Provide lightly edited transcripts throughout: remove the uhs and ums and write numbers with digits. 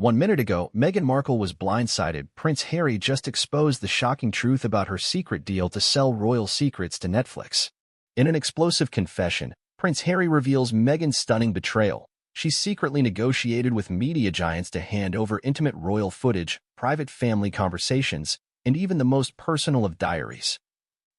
1 minute ago, Meghan Markle was blindsided. Prince Harry just exposed the shocking truth about her secret deal to sell royal secrets to Netflix. In an explosive confession, Prince Harry reveals Meghan's stunning betrayal. She secretly negotiated with media giants to hand over intimate royal footage, private family conversations, and even the most personal of diaries,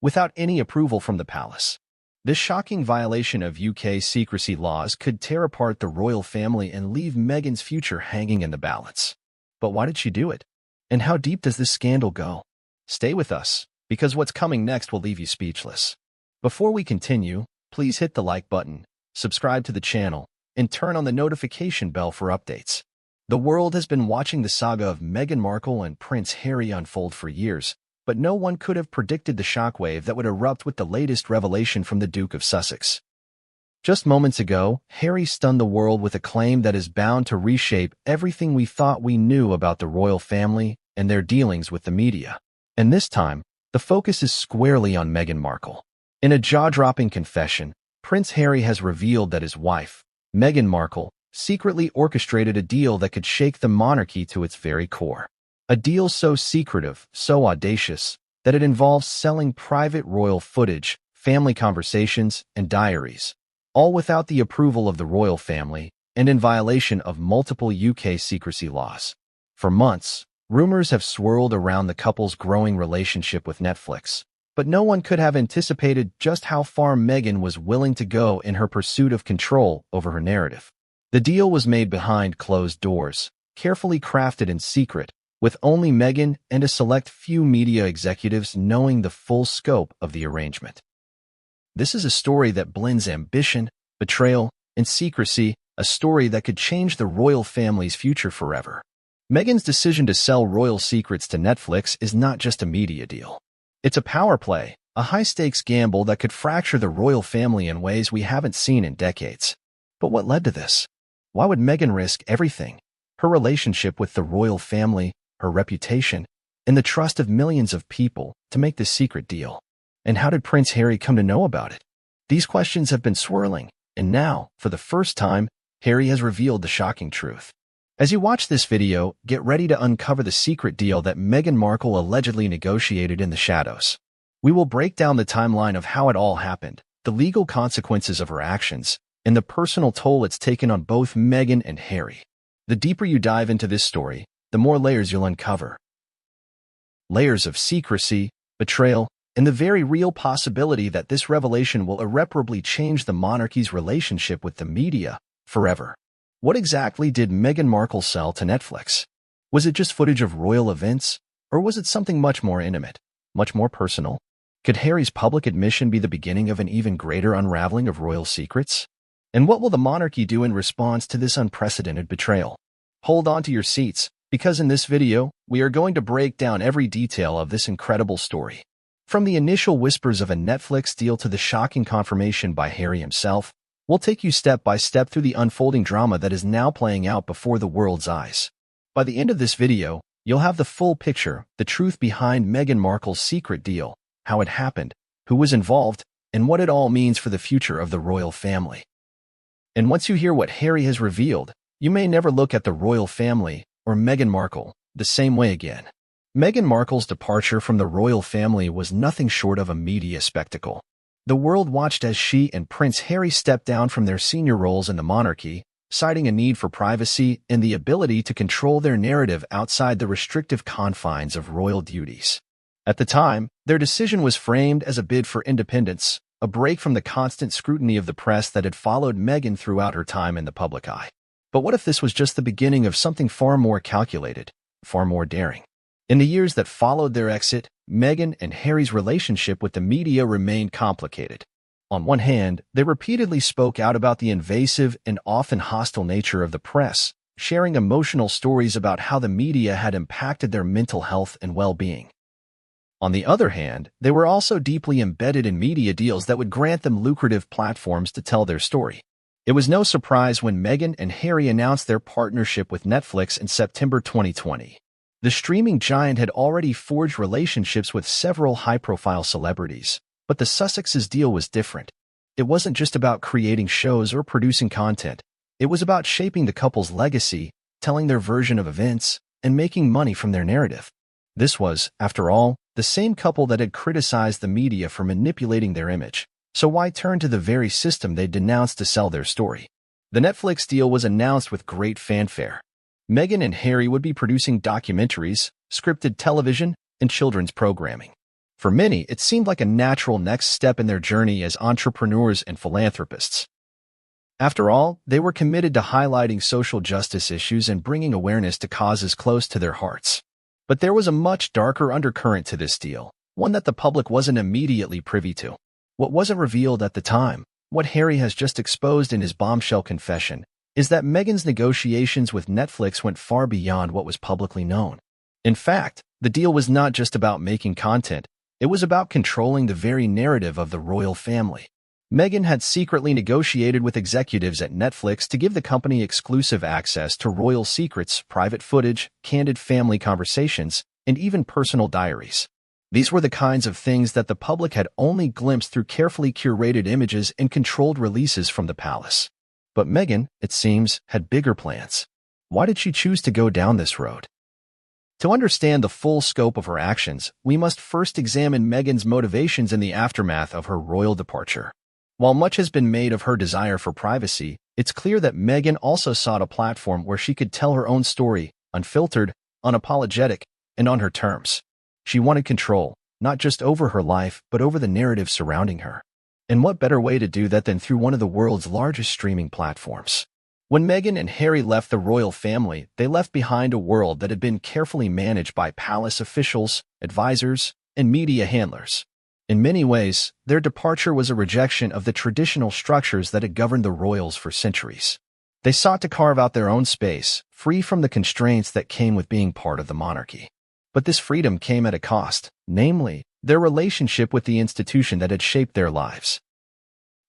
without any approval from the palace. This shocking violation of UK secrecy laws could tear apart the royal family and leave Meghan's future hanging in the balance. But why did she do it? And how deep does this scandal go? Stay with us, because what's coming next will leave you speechless. Before we continue, please hit the like button, subscribe to the channel, and turn on the notification bell for updates. The world has been watching the saga of Meghan Markle and Prince Harry unfold for years, but no one could have predicted the shockwave that would erupt with the latest revelation from the Duke of Sussex. Just moments ago, Harry stunned the world with a claim that is bound to reshape everything we thought we knew about the royal family and their dealings with the media. And this time, the focus is squarely on Meghan Markle. In a jaw-dropping confession, Prince Harry has revealed that his wife, Meghan Markle, secretly orchestrated a deal that could shake the monarchy to its very core. A deal so secretive, so audacious, that it involves selling private royal footage, family conversations, and diaries, all without the approval of the royal family and in violation of multiple UK secrecy laws. For months, rumors have swirled around the couple's growing relationship with Netflix, but no one could have anticipated just how far Meghan was willing to go in her pursuit of control over her narrative. The deal was made behind closed doors, carefully crafted in secret, with only Meghan and a select few media executives knowing the full scope of the arrangement. This is a story that blends ambition, betrayal, and secrecy, a story that could change the royal family's future forever. Meghan's decision to sell royal secrets to Netflix is not just a media deal. It's a power play, a high-stakes gamble that could fracture the royal family in ways we haven't seen in decades. But what led to this? Why would Meghan risk everything? Her relationship with the royal family, her reputation, and the trust of millions of people to make this secret deal. And how did Prince Harry come to know about it? These questions have been swirling, and now, for the first time, Harry has revealed the shocking truth. As you watch this video, get ready to uncover the secret deal that Meghan Markle allegedly negotiated in the shadows. We will break down the timeline of how it all happened, the legal consequences of her actions, and the personal toll it's taken on both Meghan and Harry. The deeper you dive into this story, the more layers you'll uncover. Layers of secrecy, betrayal, and the very real possibility that this revelation will irreparably change the monarchy's relationship with the media forever. What exactly did Meghan Markle sell to Netflix? Was it just footage of royal events, or was it something much more intimate, much more personal? Could Harry's public admission be the beginning of an even greater unraveling of royal secrets? And what will the monarchy do in response to this unprecedented betrayal? Hold on to your seats, because in this video, we are going to break down every detail of this incredible story. From the initial whispers of a Netflix deal to the shocking confirmation by Harry himself, we'll take you step by step through the unfolding drama that is now playing out before the world's eyes. By the end of this video, you'll have the full picture, the truth behind Meghan Markle's secret deal, how it happened, who was involved, and what it all means for the future of the royal family. And once you hear what Harry has revealed, you may never look at the royal family or Meghan Markle the same way again. Meghan Markle's departure from the royal family was nothing short of a media spectacle. The world watched as she and Prince Harry stepped down from their senior roles in the monarchy, citing a need for privacy and the ability to control their narrative outside the restrictive confines of royal duties. At the time, their decision was framed as a bid for independence, a break from the constant scrutiny of the press that had followed Meghan throughout her time in the public eye. But what if this was just the beginning of something far more calculated, far more daring? In the years that followed their exit, Meghan and Harry's relationship with the media remained complicated. On one hand, they repeatedly spoke out about the invasive and often hostile nature of the press, sharing emotional stories about how the media had impacted their mental health and well-being. On the other hand, they were also deeply embedded in media deals that would grant them lucrative platforms to tell their story. It was no surprise when Meghan and Harry announced their partnership with Netflix in September 2020. The streaming giant had already forged relationships with several high-profile celebrities, but the Sussexes' deal was different. It wasn't just about creating shows or producing content. It was about shaping the couple's legacy, telling their version of events, and making money from their narrative. This was, after all, the same couple that had criticized the media for manipulating their image. So why turn to the very system they denounced to sell their story? The Netflix deal was announced with great fanfare. Meghan and Harry would be producing documentaries, scripted television, and children's programming. For many, it seemed like a natural next step in their journey as entrepreneurs and philanthropists. After all, they were committed to highlighting social justice issues and bringing awareness to causes close to their hearts. But there was a much darker undercurrent to this deal, one that the public wasn't immediately privy to. What wasn't revealed at the time, what Harry has just exposed in his bombshell confession, is that Meghan's negotiations with Netflix went far beyond what was publicly known. In fact, the deal was not just about making content, it was about controlling the very narrative of the royal family. Meghan had secretly negotiated with executives at Netflix to give the company exclusive access to royal secrets, private footage, candid family conversations, and even personal diaries. These were the kinds of things that the public had only glimpsed through carefully curated images and controlled releases from the palace. But Meghan, it seems, had bigger plans. Why did she choose to go down this road? To understand the full scope of her actions, we must first examine Meghan's motivations in the aftermath of her royal departure. While much has been made of her desire for privacy, it's clear that Meghan also sought a platform where she could tell her own story, unfiltered, unapologetic, and on her terms. She wanted control, not just over her life, but over the narrative surrounding her. And what better way to do that than through one of the world's largest streaming platforms? When Meghan and Harry left the royal family, they left behind a world that had been carefully managed by palace officials, advisors, and media handlers. In many ways, their departure was a rejection of the traditional structures that had governed the royals for centuries. They sought to carve out their own space, free from the constraints that came with being part of the monarchy. But this freedom came at a cost, namely, their relationship with the institution that had shaped their lives.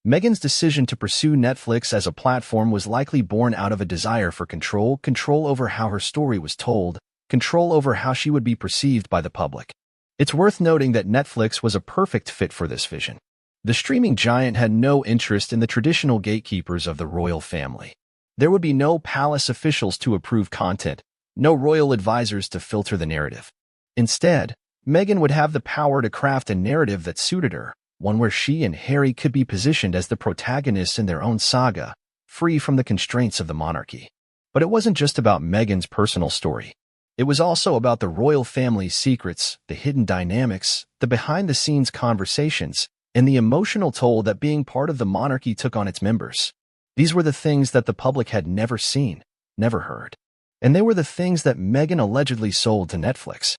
Meghan's decision to pursue Netflix as a platform was likely born out of a desire for control over how her story was told, control over how she would be perceived by the public. It's worth noting that Netflix was a perfect fit for this vision. The streaming giant had no interest in the traditional gatekeepers of the royal family. There would be no palace officials to approve content, no royal advisors to filter the narrative. Instead, Meghan would have the power to craft a narrative that suited her, one where she and Harry could be positioned as the protagonists in their own saga, free from the constraints of the monarchy. But it wasn't just about Meghan's personal story. It was also about the royal family's secrets, the hidden dynamics, the behind-the-scenes conversations, and the emotional toll that being part of the monarchy took on its members. These were the things that the public had never seen, never heard. And they were the things that Meghan allegedly sold to Netflix.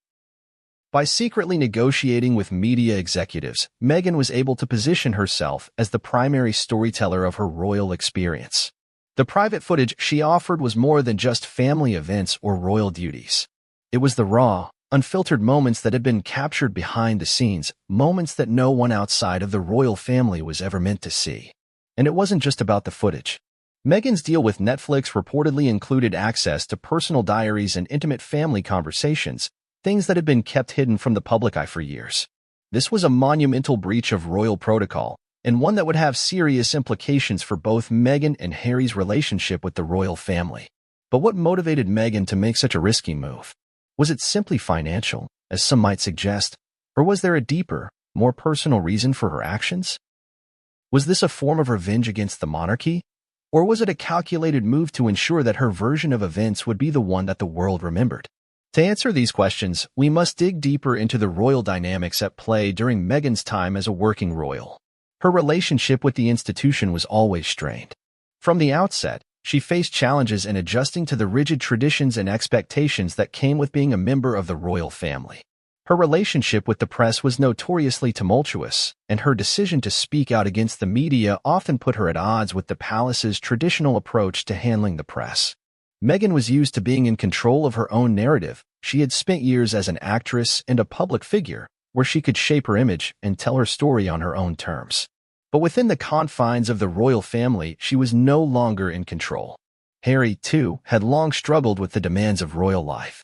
By secretly negotiating with media executives, Meghan was able to position herself as the primary storyteller of her royal experience. The private footage she offered was more than just family events or royal duties. It was the raw, unfiltered moments that had been captured behind the scenes, moments that no one outside of the royal family was ever meant to see. And it wasn't just about the footage. Meghan's deal with Netflix reportedly included access to personal diaries and intimate family conversations, things that had been kept hidden from the public eye for years. This was a monumental breach of royal protocol, and one that would have serious implications for both Meghan and Harry's relationship with the royal family. But what motivated Meghan to make such a risky move? Was it simply financial, as some might suggest, or was there a deeper, more personal reason for her actions? Was this a form of revenge against the monarchy? Or was it a calculated move to ensure that her version of events would be the one that the world remembered? To answer these questions, we must dig deeper into the royal dynamics at play during Meghan's time as a working royal. Her relationship with the institution was always strained. From the outset, she faced challenges in adjusting to the rigid traditions and expectations that came with being a member of the royal family. Her relationship with the press was notoriously tumultuous, and her decision to speak out against the media often put her at odds with the palace's traditional approach to handling the press. Meghan was used to being in control of her own narrative. She had spent years as an actress and a public figure, where she could shape her image and tell her story on her own terms. But within the confines of the royal family, she was no longer in control. Harry, too, had long struggled with the demands of royal life.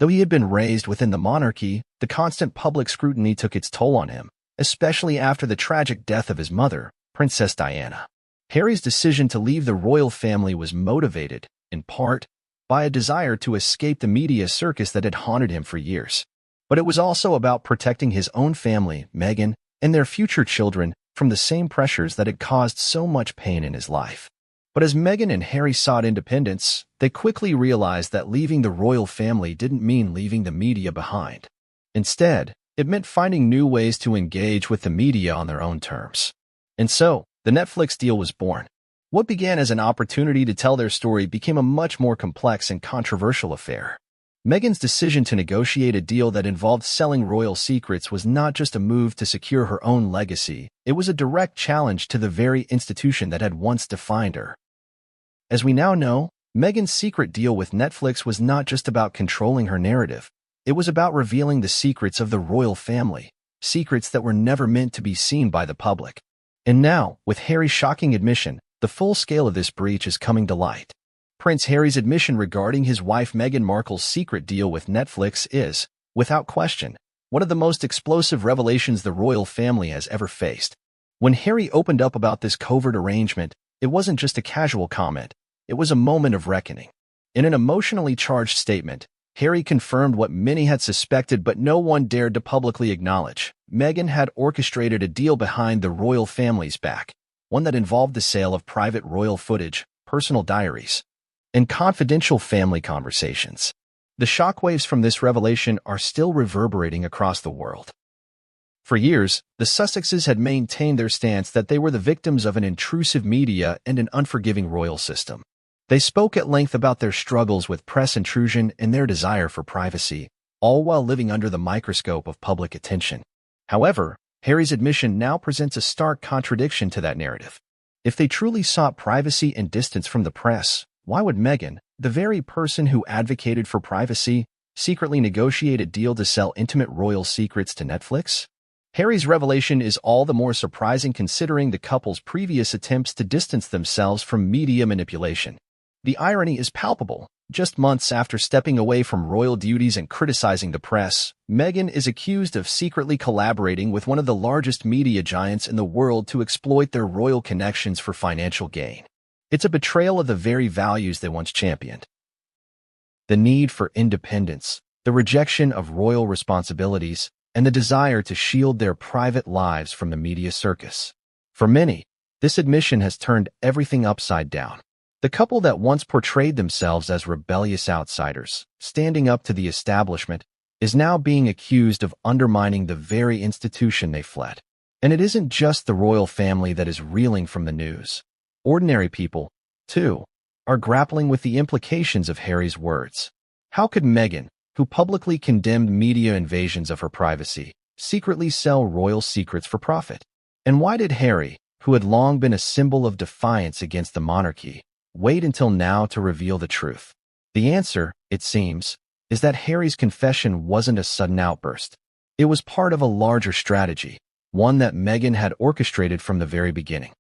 Though he had been raised within the monarchy, the constant public scrutiny took its toll on him, especially after the tragic death of his mother, Princess Diana. Harry's decision to leave the royal family was motivated, in part, by a desire to escape the media circus that had haunted him for years. But it was also about protecting his own family, Meghan, and their future children from the same pressures that had caused so much pain in his life. But as Meghan and Harry sought independence, they quickly realized that leaving the royal family didn't mean leaving the media behind. Instead, it meant finding new ways to engage with the media on their own terms. And so, the Netflix deal was born. What began as an opportunity to tell their story became a much more complex and controversial affair. Meghan's decision to negotiate a deal that involved selling royal secrets was not just a move to secure her own legacy, it was a direct challenge to the very institution that had once defined her. As we now know, Meghan's secret deal with Netflix was not just about controlling her narrative. It was about revealing the secrets of the royal family, secrets that were never meant to be seen by the public. And now, with Harry's shocking admission, the full scale of this breach is coming to light. Prince Harry's admission regarding his wife Meghan Markle's secret deal with Netflix is, without question, one of the most explosive revelations the royal family has ever faced. When Harry opened up about this covert arrangement, it wasn't just a casual comment, it was a moment of reckoning. In an emotionally charged statement, Harry confirmed what many had suspected but no one dared to publicly acknowledge. Meghan had orchestrated a deal behind the royal family's back, one that involved the sale of private royal footage, personal diaries, and confidential family conversations. The shockwaves from this revelation are still reverberating across the world. For years, the Sussexes had maintained their stance that they were the victims of an intrusive media and an unforgiving royal system. They spoke at length about their struggles with press intrusion and their desire for privacy, all while living under the microscope of public attention. However, Harry's admission now presents a stark contradiction to that narrative. If they truly sought privacy and distance from the press, why would Meghan, the very person who advocated for privacy, secretly negotiate a deal to sell intimate royal secrets to Netflix? Harry's revelation is all the more surprising considering the couple's previous attempts to distance themselves from media manipulation. The irony is palpable. Just months after stepping away from royal duties and criticizing the press, Meghan is accused of secretly collaborating with one of the largest media giants in the world to exploit their royal connections for financial gain. It's a betrayal of the very values they once championed. The need for independence, the rejection of royal responsibilities, and the desire to shield their private lives from the media circus. For many, this admission has turned everything upside down. The couple that once portrayed themselves as rebellious outsiders, standing up to the establishment, is now being accused of undermining the very institution they fled. And it isn't just the royal family that is reeling from the news. Ordinary people, too, are grappling with the implications of Harry's words. How could Meghan, who publicly condemned media invasions of her privacy, secretly sell royal secrets for profit? And why did Harry, who had long been a symbol of defiance against the monarchy, wait until now to reveal the truth? The answer, it seems, is that Harry's confession wasn't a sudden outburst. It was part of a larger strategy, one that Meghan had orchestrated from the very beginning.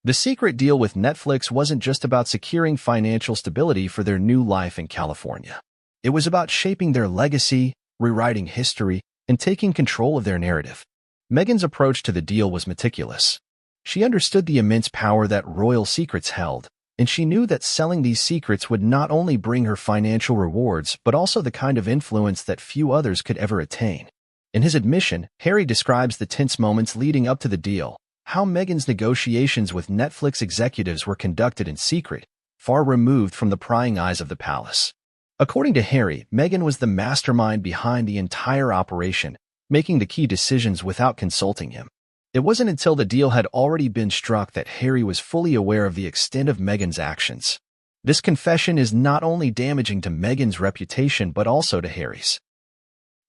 The secret deal with Netflix wasn't just about securing financial stability for their new life in California. It was about shaping their legacy, rewriting history, and taking control of their narrative. Meghan's approach to the deal was meticulous. She understood the immense power that royal secrets held, and she knew that selling these secrets would not only bring her financial rewards but also the kind of influence that few others could ever attain. In his admission, Harry describes the tense moments leading up to the deal, how Meghan's negotiations with Netflix executives were conducted in secret, far removed from the prying eyes of the palace. According to Harry, Meghan was the mastermind behind the entire operation, making the key decisions without consulting him. It wasn't until the deal had already been struck that Harry was fully aware of the extent of Meghan's actions. This confession is not only damaging to Meghan's reputation but also to Harry's.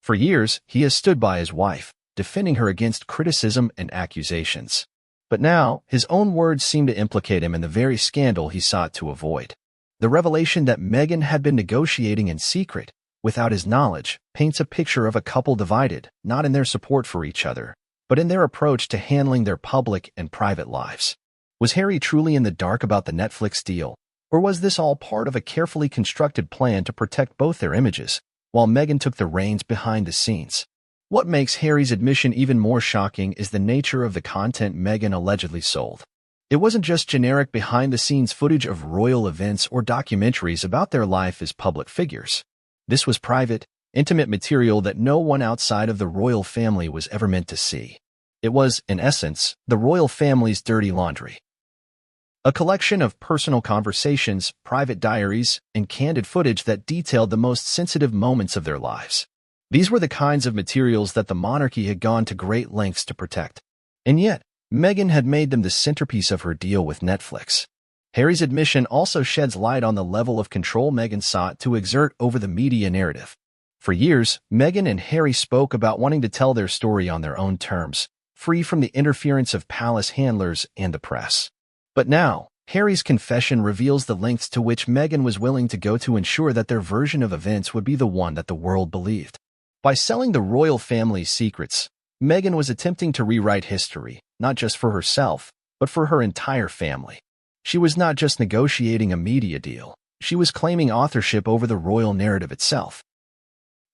For years, he has stood by his wife, defending her against criticism and accusations. But now, his own words seem to implicate him in the very scandal he sought to avoid. The revelation that Meghan had been negotiating in secret, without his knowledge, paints a picture of a couple divided, not in their support for each other, but in their approach to handling their public and private lives. Was Harry truly in the dark about the Netflix deal, or was this all part of a carefully constructed plan to protect both their images, while Meghan took the reins behind the scenes? What makes Harry's admission even more shocking is the nature of the content Meghan allegedly sold. It wasn't just generic behind-the-scenes footage of royal events or documentaries about their life as public figures. This was private, intimate material that no one outside of the royal family was ever meant to see. It was, in essence, the royal family's dirty laundry. A collection of personal conversations, private diaries, and candid footage that detailed the most sensitive moments of their lives. These were the kinds of materials that the monarchy had gone to great lengths to protect. And yet, Meghan had made them the centerpiece of her deal with Netflix. Harry's admission also sheds light on the level of control Meghan sought to exert over the media narrative. For years, Meghan and Harry spoke about wanting to tell their story on their own terms, free from the interference of palace handlers and the press. But now, Harry's confession reveals the lengths to which Meghan was willing to go to ensure that their version of events would be the one that the world believed. By selling the royal family's secrets, Meghan was attempting to rewrite history, not just for herself, but for her entire family. She was not just negotiating a media deal, she was claiming authorship over the royal narrative itself.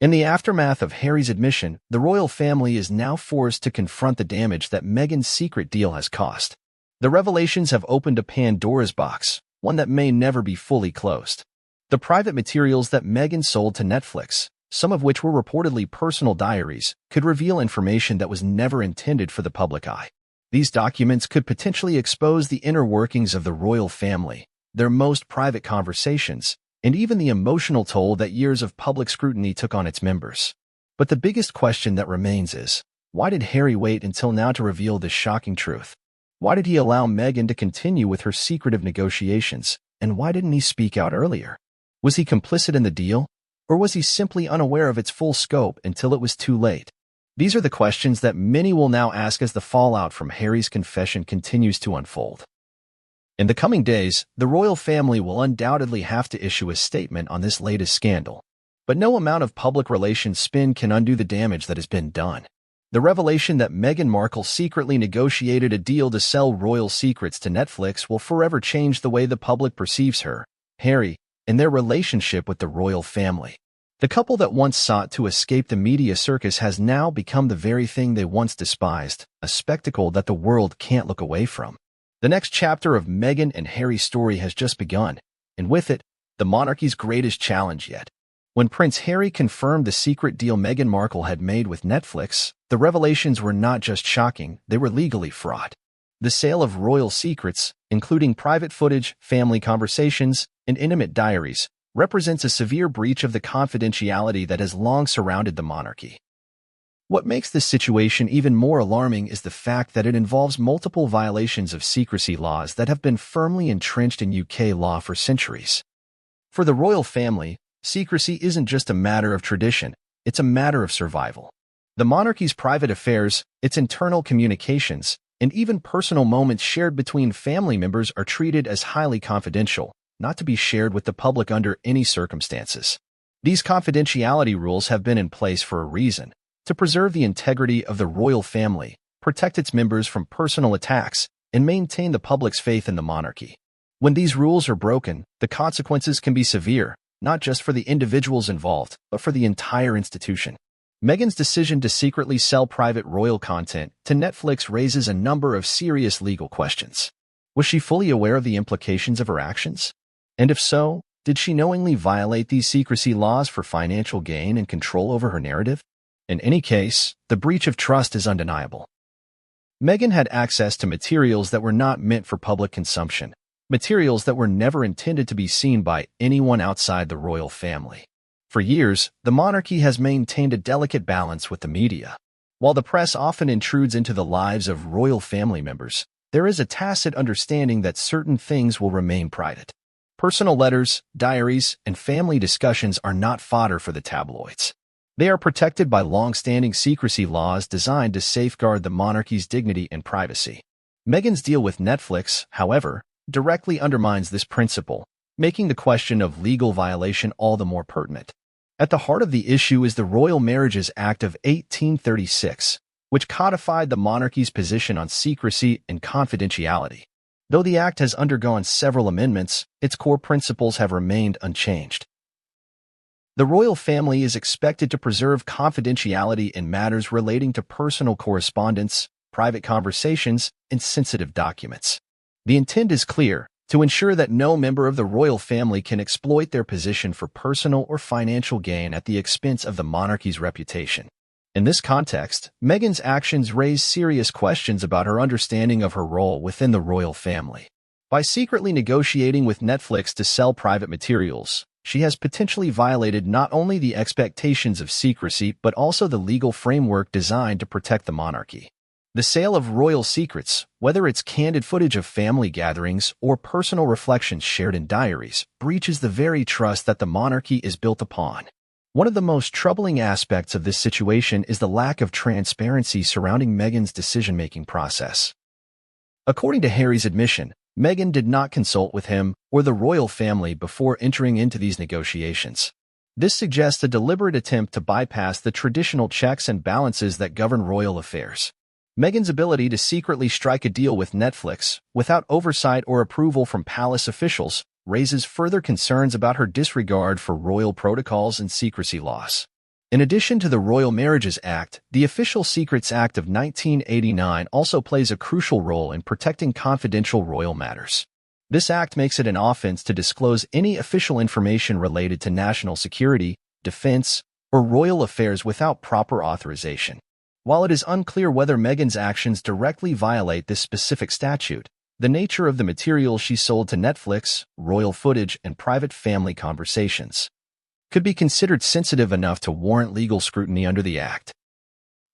In the aftermath of Harry's admission, the royal family is now forced to confront the damage that Meghan's secret deal has caused. The revelations have opened a Pandora's box, one that may never be fully closed. The private materials that Meghan sold to Netflix, some of which were reportedly personal diaries, could reveal information that was never intended for the public eye. These documents could potentially expose the inner workings of the royal family, their most private conversations, and even the emotional toll that years of public scrutiny took on its members. But the biggest question that remains is, why did Harry wait until now to reveal this shocking truth? Why did he allow Meghan to continue with her secretive negotiations, and why didn't he speak out earlier? Was he complicit in the deal? Or was he simply unaware of its full scope until it was too late? These are the questions that many will now ask as the fallout from Harry's confession continues to unfold. In the coming days, the royal family will undoubtedly have to issue a statement on this latest scandal. But no amount of public relations spin can undo the damage that has been done. The revelation that Meghan Markle secretly negotiated a deal to sell royal secrets to Netflix will forever change the way the public perceives her, Harry, and their relationship with the royal family. The couple that once sought to escape the media circus has now become the very thing they once despised, a spectacle that the world can't look away from. The next chapter of Meghan and Harry's story has just begun, and with it, the monarchy's greatest challenge yet. When Prince Harry confirmed the secret deal Meghan Markle had made with Netflix, the revelations were not just shocking, they were legally fraught. The sale of royal secrets, including private footage, family conversations, and intimate diaries, represents a severe breach of the confidentiality that has long surrounded the monarchy. What makes this situation even more alarming is the fact that it involves multiple violations of secrecy laws that have been firmly entrenched in UK law for centuries. For the royal family, secrecy isn't just a matter of tradition, it's a matter of survival. The monarchy's private affairs, its internal communications, and even personal moments shared between family members are treated as highly confidential, not to be shared with the public under any circumstances. These confidentiality rules have been in place for a reason: to preserve the integrity of the royal family, protect its members from personal attacks, and maintain the public's faith in the monarchy. When these rules are broken, the consequences can be severe, not just for the individuals involved, but for the entire institution. Meghan's decision to secretly sell private royal content to Netflix raises a number of serious legal questions. Was she fully aware of the implications of her actions? And if so, did she knowingly violate these secrecy laws for financial gain and control over her narrative? In any case, the breach of trust is undeniable. Meghan had access to materials that were not meant for public consumption, materials that were never intended to be seen by anyone outside the royal family. For years, the monarchy has maintained a delicate balance with the media. While the press often intrudes into the lives of royal family members, there is a tacit understanding that certain things will remain private. Personal letters, diaries, and family discussions are not fodder for the tabloids. They are protected by long-standing secrecy laws designed to safeguard the monarchy's dignity and privacy. Meghan's deal with Netflix, however, directly undermines this principle, making the question of legal violation all the more pertinent. At the heart of the issue is the Royal Marriages Act of 1836, which codified the monarchy's position on secrecy and confidentiality. Though the act has undergone several amendments, its core principles have remained unchanged. The royal family is expected to preserve confidentiality in matters relating to personal correspondence, private conversations, and sensitive documents. The intent is clear: to ensure that no member of the royal family can exploit their position for personal or financial gain at the expense of the monarchy's reputation. In this context, Meghan's actions raise serious questions about her understanding of her role within the royal family. By secretly negotiating with Netflix to sell private materials, she has potentially violated not only the expectations of secrecy but also the legal framework designed to protect the monarchy. The sale of royal secrets, whether it's candid footage of family gatherings or personal reflections shared in diaries, breaches the very trust that the monarchy is built upon. One of the most troubling aspects of this situation is the lack of transparency surrounding Meghan's decision-making process. According to Harry's admission, Meghan did not consult with him or the royal family before entering into these negotiations. This suggests a deliberate attempt to bypass the traditional checks and balances that govern royal affairs. Meghan's ability to secretly strike a deal with Netflix, without oversight or approval from palace officials, raises further concerns about her disregard for royal protocols and secrecy laws. In addition to the Royal Marriages Act, the Official Secrets Act of 1989 also plays a crucial role in protecting confidential royal matters. This act makes it an offense to disclose any official information related to national security, defense, or royal affairs without proper authorization. While it is unclear whether Meghan's actions directly violate this specific statute, the nature of the material she sold to Netflix, royal footage, and private family conversations could be considered sensitive enough to warrant legal scrutiny under the Act.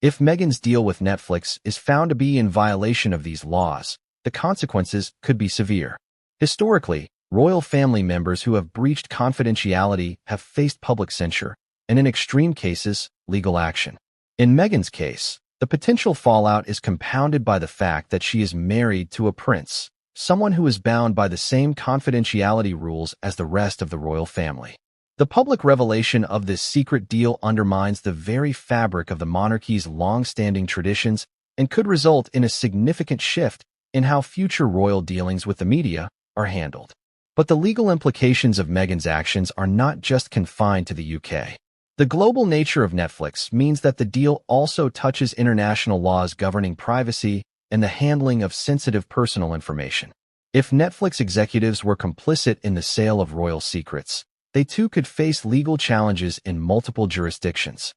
If Meghan's deal with Netflix is found to be in violation of these laws, the consequences could be severe. Historically, royal family members who have breached confidentiality have faced public censure, and in extreme cases, legal action. In Meghan's case, the potential fallout is compounded by the fact that she is married to a prince, someone who is bound by the same confidentiality rules as the rest of the royal family. The public revelation of this secret deal undermines the very fabric of the monarchy's long-standing traditions and could result in a significant shift in how future royal dealings with the media are handled. But the legal implications of Meghan's actions are not just confined to the UK. The global nature of Netflix means that the deal also touches international laws governing privacy and the handling of sensitive personal information. If Netflix executives were complicit in the sale of royal secrets, they too could face legal challenges in multiple jurisdictions.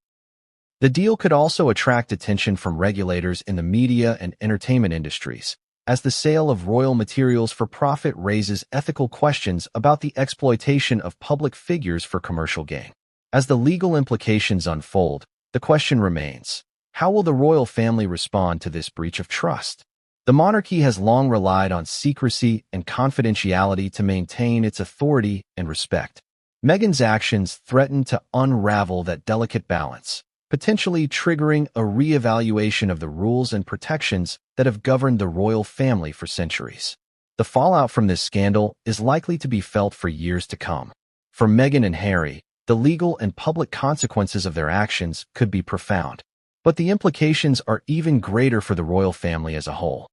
The deal could also attract attention from regulators in the media and entertainment industries, as the sale of royal materials for profit raises ethical questions about the exploitation of public figures for commercial gain. As the legal implications unfold, the question remains: how will the royal family respond to this breach of trust? The monarchy has long relied on secrecy and confidentiality to maintain its authority and respect. Meghan's actions threaten to unravel that delicate balance, potentially triggering a re-evaluation of the rules and protections that have governed the royal family for centuries. The fallout from this scandal is likely to be felt for years to come. For Meghan and Harry, the legal and public consequences of their actions could be profound, but the implications are even greater for the royal family as a whole.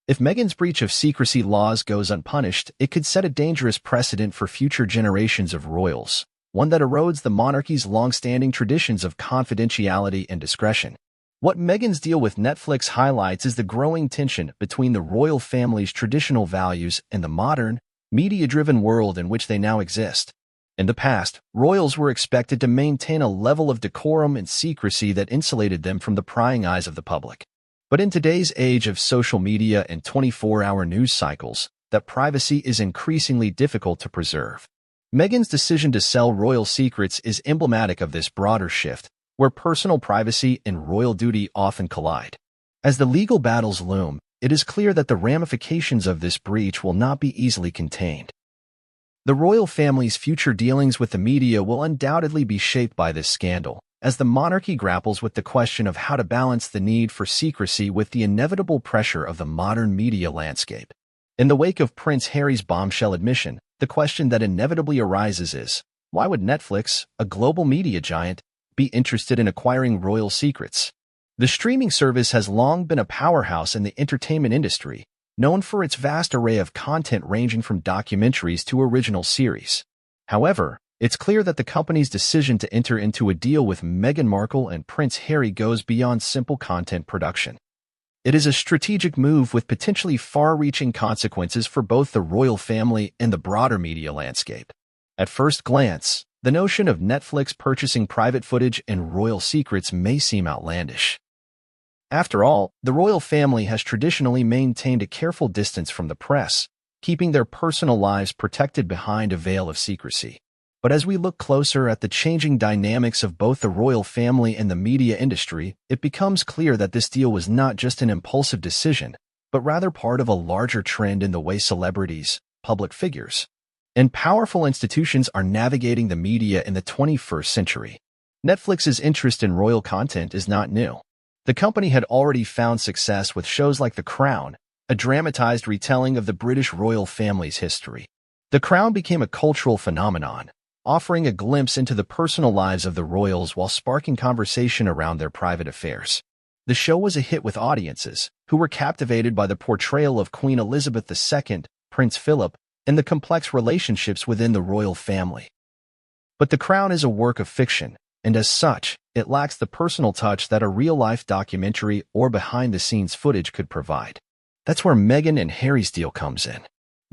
If Meghan's breach of secrecy laws goes unpunished, it could set a dangerous precedent for future generations of royals, one that erodes the monarchy's long-standing traditions of confidentiality and discretion. What Meghan's deal with Netflix highlights is the growing tension between the royal family's traditional values and the modern, media-driven world in which they now exist. In the past, royals were expected to maintain a level of decorum and secrecy that insulated them from the prying eyes of the public. But in today's age of social media and 24-hour news cycles, that privacy is increasingly difficult to preserve. Meghan's decision to sell royal secrets is emblematic of this broader shift, where personal privacy and royal duty often collide. As the legal battles loom, it is clear that the ramifications of this breach will not be easily contained. The royal family's future dealings with the media will undoubtedly be shaped by this scandal, as the monarchy grapples with the question of how to balance the need for secrecy with the inevitable pressure of the modern media landscape. In the wake of Prince Harry's bombshell admission, the question that inevitably arises is, why would Netflix, a global media giant, be interested in acquiring royal secrets? The streaming service has long been a powerhouse in the entertainment industry, known for its vast array of content ranging from documentaries to original series. However, it's clear that the company's decision to enter into a deal with Meghan Markle and Prince Harry goes beyond simple content production. It is a strategic move with potentially far-reaching consequences for both the royal family and the broader media landscape. At first glance, the notion of Netflix purchasing private footage and royal secrets may seem outlandish. After all, the royal family has traditionally maintained a careful distance from the press, keeping their personal lives protected behind a veil of secrecy. But as we look closer at the changing dynamics of both the royal family and the media industry, it becomes clear that this deal was not just an impulsive decision, but rather part of a larger trend in the way celebrities, public figures, and powerful institutions are navigating the media in the 21st century. Netflix's interest in royal content is not new. The company had already found success with shows like The Crown, a dramatized retelling of the British royal family's history. The Crown became a cultural phenomenon, offering a glimpse into the personal lives of the royals while sparking conversation around their private affairs. The show was a hit with audiences, who were captivated by the portrayal of Queen Elizabeth II, Prince Philip, and the complex relationships within the royal family. But The Crown is a work of fiction, and as such, it lacks the personal touch that a real-life documentary or behind-the-scenes footage could provide. That's where Meghan and Harry's deal comes in.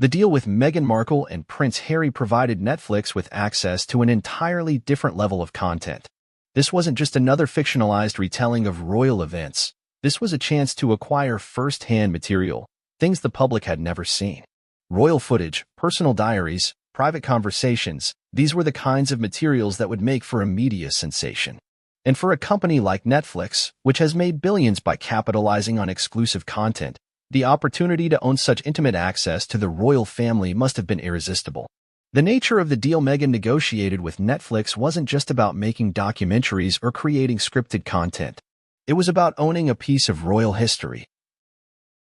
The deal with Meghan Markle and Prince Harry provided Netflix with access to an entirely different level of content. This wasn't just another fictionalized retelling of royal events. This was a chance to acquire first-hand material, things the public had never seen. Royal footage, personal diaries, private conversations, these were the kinds of materials that would make for a media sensation. And for a company like Netflix, which has made billions by capitalizing on exclusive content, the opportunity to own such intimate access to the royal family must have been irresistible. The nature of the deal Meghan negotiated with Netflix wasn't just about making documentaries or creating scripted content. It was about owning a piece of royal history,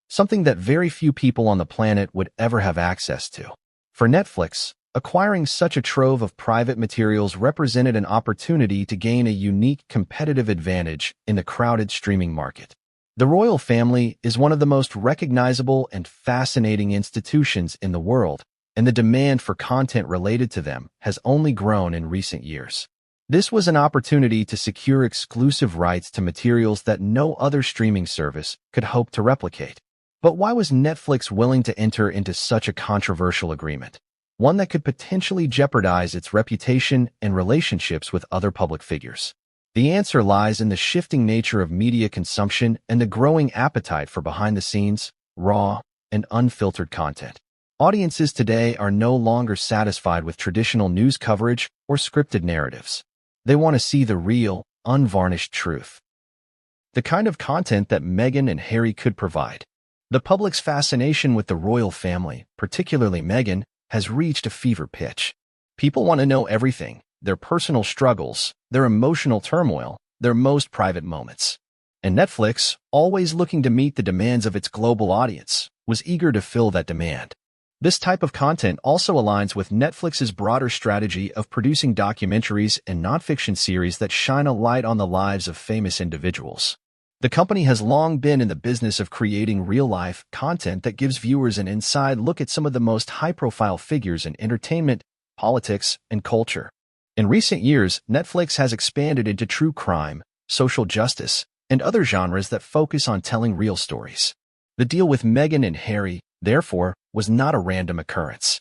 something that very few people on the planet would ever have access to. For Netflix, acquiring such a trove of private materials represented an opportunity to gain a unique competitive advantage in the crowded streaming market. The royal family is one of the most recognizable and fascinating institutions in the world, and the demand for content related to them has only grown in recent years. This was an opportunity to secure exclusive rights to materials that no other streaming service could hope to replicate. But why was Netflix willing to enter into such a controversial agreement? One that could potentially jeopardize its reputation and relationships with other public figures. The answer lies in the shifting nature of media consumption and the growing appetite for behind-the-scenes, raw, and unfiltered content. Audiences today are no longer satisfied with traditional news coverage or scripted narratives. They want to see the real, unvarnished truth. The kind of content that Meghan and Harry could provide. The public's fascination with the royal family, particularly Meghan, has reached a fever pitch. People want to know everything. Their personal struggles, their emotional turmoil, their most private moments. And Netflix, always looking to meet the demands of its global audience, was eager to fill that demand. This type of content also aligns with Netflix's broader strategy of producing documentaries and nonfiction series that shine a light on the lives of famous individuals. The company has long been in the business of creating real-life content that gives viewers an inside look at some of the most high-profile figures in entertainment, politics, and culture. In recent years, Netflix has expanded into true crime, social justice, and other genres that focus on telling real stories. The deal with Meghan and Harry, therefore, was not a random occurrence.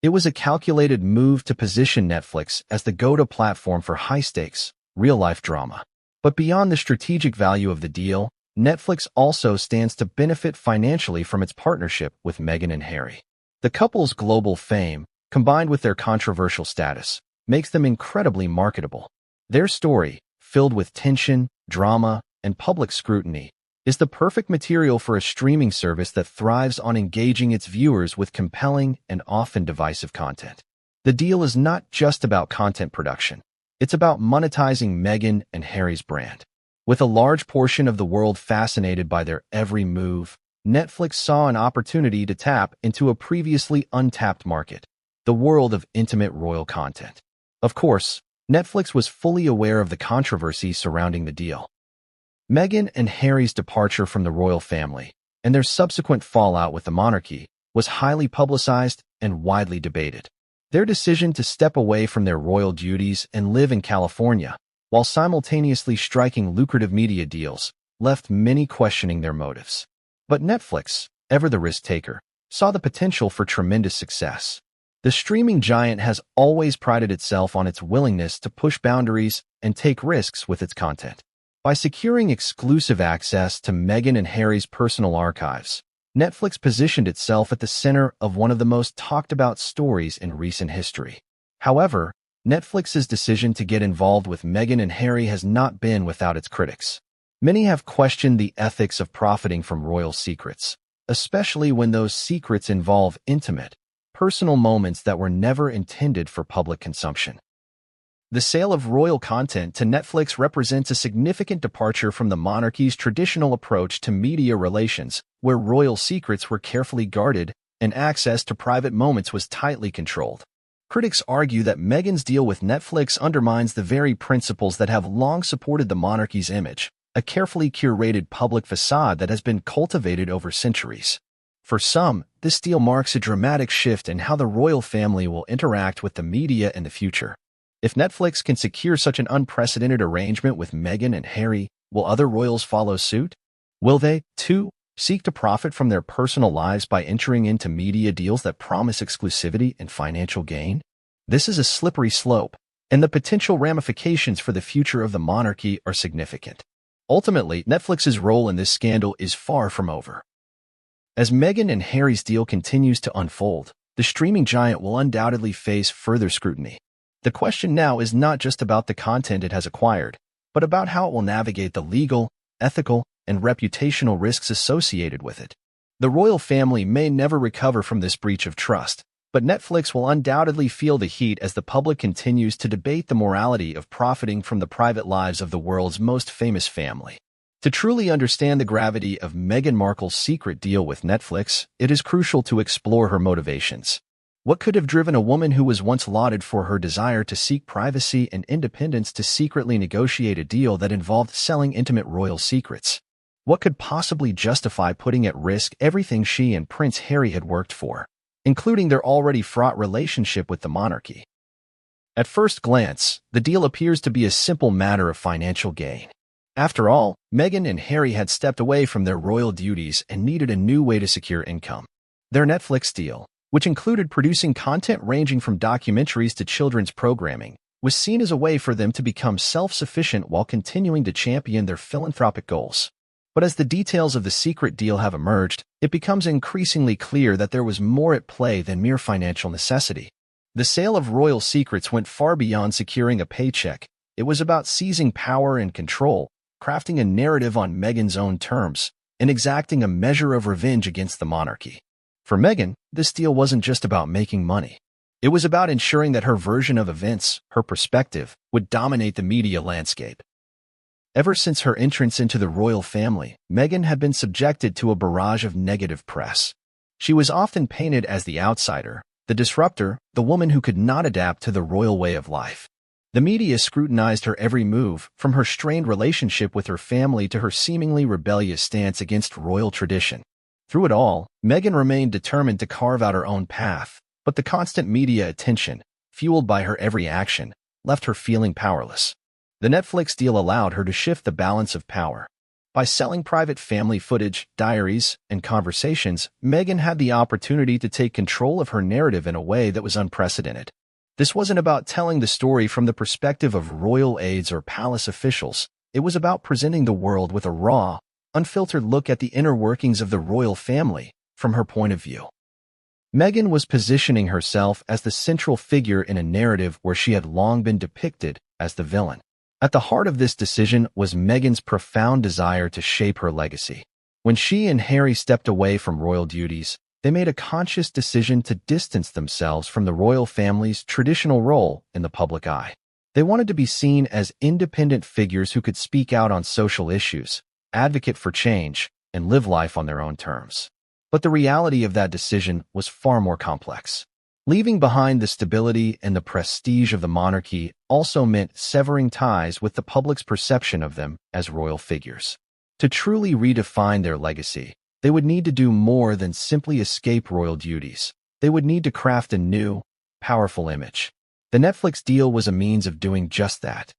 It was a calculated move to position Netflix as the go-to platform for high-stakes, real-life drama. But beyond the strategic value of the deal, Netflix also stands to benefit financially from its partnership with Meghan and Harry. The couple's global fame, combined with their controversial status, makes them incredibly marketable. Their story, filled with tension, drama, and public scrutiny, is the perfect material for a streaming service that thrives on engaging its viewers with compelling and often divisive content. The deal is not just about content production. It's about monetizing Meghan and Harry's brand. With a large portion of the world fascinated by their every move, Netflix saw an opportunity to tap into a previously untapped market, the world of intimate royal content. Of course, Netflix was fully aware of the controversy surrounding the deal. Meghan and Harry's departure from the royal family and their subsequent fallout with the monarchy was highly publicized and widely debated. Their decision to step away from their royal duties and live in California, while simultaneously striking lucrative media deals, left many questioning their motives. But Netflix, ever the risk-taker, saw the potential for tremendous success. The streaming giant has always prided itself on its willingness to push boundaries and take risks with its content. By securing exclusive access to Meghan and Harry's personal archives, Netflix positioned itself at the center of one of the most talked-about stories in recent history. However, Netflix's decision to get involved with Meghan and Harry has not been without its critics. Many have questioned the ethics of profiting from royal secrets, especially when those secrets involve intimate, personal moments that were never intended for public consumption. The sale of royal content to Netflix represents a significant departure from the monarchy's traditional approach to media relations, where royal secrets were carefully guarded and access to private moments was tightly controlled. Critics argue that Meghan's deal with Netflix undermines the very principles that have long supported the monarchy's image, a carefully curated public facade that has been cultivated over centuries. For some, this deal marks a dramatic shift in how the royal family will interact with the media in the future. If Netflix can secure such an unprecedented arrangement with Meghan and Harry, will other royals follow suit? Will they, too, seek to profit from their personal lives by entering into media deals that promise exclusivity and financial gain? This is a slippery slope, and the potential ramifications for the future of the monarchy are significant. Ultimately, Netflix's role in this scandal is far from over. As Meghan and Harry's deal continues to unfold, the streaming giant will undoubtedly face further scrutiny. The question now is not just about the content it has acquired, but about how it will navigate the legal, ethical, and reputational risks associated with it. The royal family may never recover from this breach of trust, but Netflix will undoubtedly feel the heat as the public continues to debate the morality of profiting from the private lives of the world's most famous family. To truly understand the gravity of Meghan Markle's secret deal with Netflix, it is crucial to explore her motivations. What could have driven a woman who was once lauded for her desire to seek privacy and independence to secretly negotiate a deal that involved selling intimate royal secrets? What could possibly justify putting at risk everything she and Prince Harry had worked for, including their already fraught relationship with the monarchy? At first glance, the deal appears to be a simple matter of financial gain. After all, Meghan and Harry had stepped away from their royal duties and needed a new way to secure income. Their Netflix deal, which included producing content ranging from documentaries to children's programming, was seen as a way for them to become self-sufficient while continuing to champion their philanthropic goals. But as the details of the secret deal have emerged, it becomes increasingly clear that there was more at play than mere financial necessity. The sale of royal secrets went far beyond securing a paycheck. It was about seizing power and control, crafting a narrative on Meghan's own terms, and exacting a measure of revenge against the monarchy. For Meghan, this deal wasn't just about making money. It was about ensuring that her version of events, her perspective, would dominate the media landscape. Ever since her entrance into the royal family, Meghan had been subjected to a barrage of negative press. She was often painted as the outsider, the disruptor, the woman who could not adapt to the royal way of life. The media scrutinized her every move, from her strained relationship with her family to her seemingly rebellious stance against royal tradition. Through it all, Meghan remained determined to carve out her own path, but the constant media attention, fueled by her every action, left her feeling powerless. The Netflix deal allowed her to shift the balance of power. By selling private family footage, diaries, and conversations, Meghan had the opportunity to take control of her narrative in a way that was unprecedented. This wasn't about telling the story from the perspective of royal aides or palace officials. It was about presenting the world with a raw, unfiltered look at the inner workings of the royal family from her point of view. Meghan was positioning herself as the central figure in a narrative where she had long been depicted as the villain. At the heart of this decision was Meghan's profound desire to shape her legacy. When she and Harry stepped away from royal duties, they made a conscious decision to distance themselves from the royal family's traditional role in the public eye. They wanted to be seen as independent figures who could speak out on social issues, advocate for change, and live life on their own terms. But the reality of that decision was far more complex. Leaving behind the stability and the prestige of the monarchy also meant severing ties with the public's perception of them as royal figures. To truly redefine their legacy, they would need to do more than simply escape royal duties. They would need to craft a new, powerful image. The Netflix deal was a means of doing just that.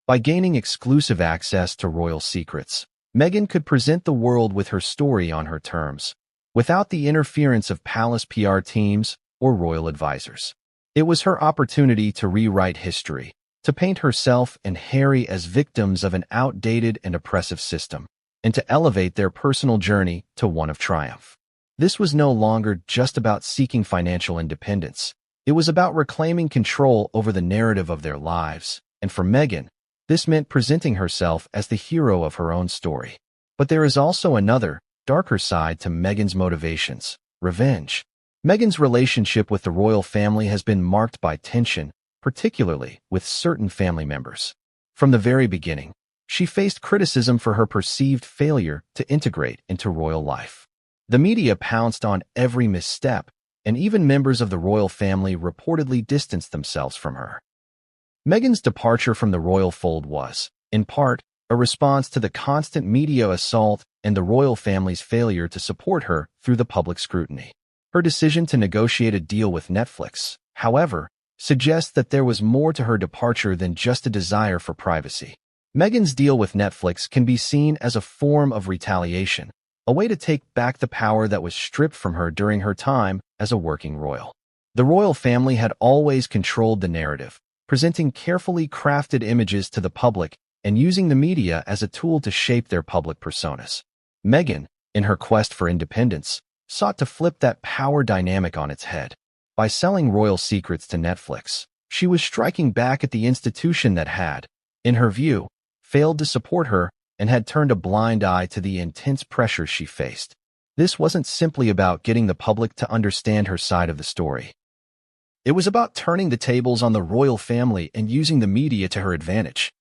By gaining exclusive access to royal secrets, Meghan could present the world with her story on her terms, without the interference of palace PR teams or royal advisors. It was her opportunity to rewrite history, to paint herself and Harry as victims of an outdated and oppressive system, and to elevate their personal journey to one of triumph. This was no longer just about seeking financial independence. It was about reclaiming control over the narrative of their lives, and for Meghan, this meant presenting herself as the hero of her own story. But there is also another, darker side to Meghan's motivations: revenge. Meghan's relationship with the royal family has been marked by tension, particularly with certain family members. From the very beginning, she faced criticism for her perceived failure to integrate into royal life. The media pounced on every misstep, and even members of the royal family reportedly distanced themselves from her. Meghan's departure from the royal fold was, in part, a response to the constant media assault and the royal family's failure to support her through the public scrutiny. Her decision to negotiate a deal with Netflix, however, suggests that there was more to her departure than just a desire for privacy. Meghan's deal with Netflix can be seen as a form of retaliation, a way to take back the power that was stripped from her during her time as a working royal. The royal family had always controlled the narrative, presenting carefully crafted images to the public and using the media as a tool to shape their public personas. Meghan, in her quest for independence, sought to flip that power dynamic on its head. By selling royal secrets to Netflix, she was striking back at the institution that had, in her view, failed to support her and had turned a blind eye to the intense pressure she faced. This wasn't simply about getting the public to understand her side of the story. It was about turning the tables on the royal family and using the media to her advantage.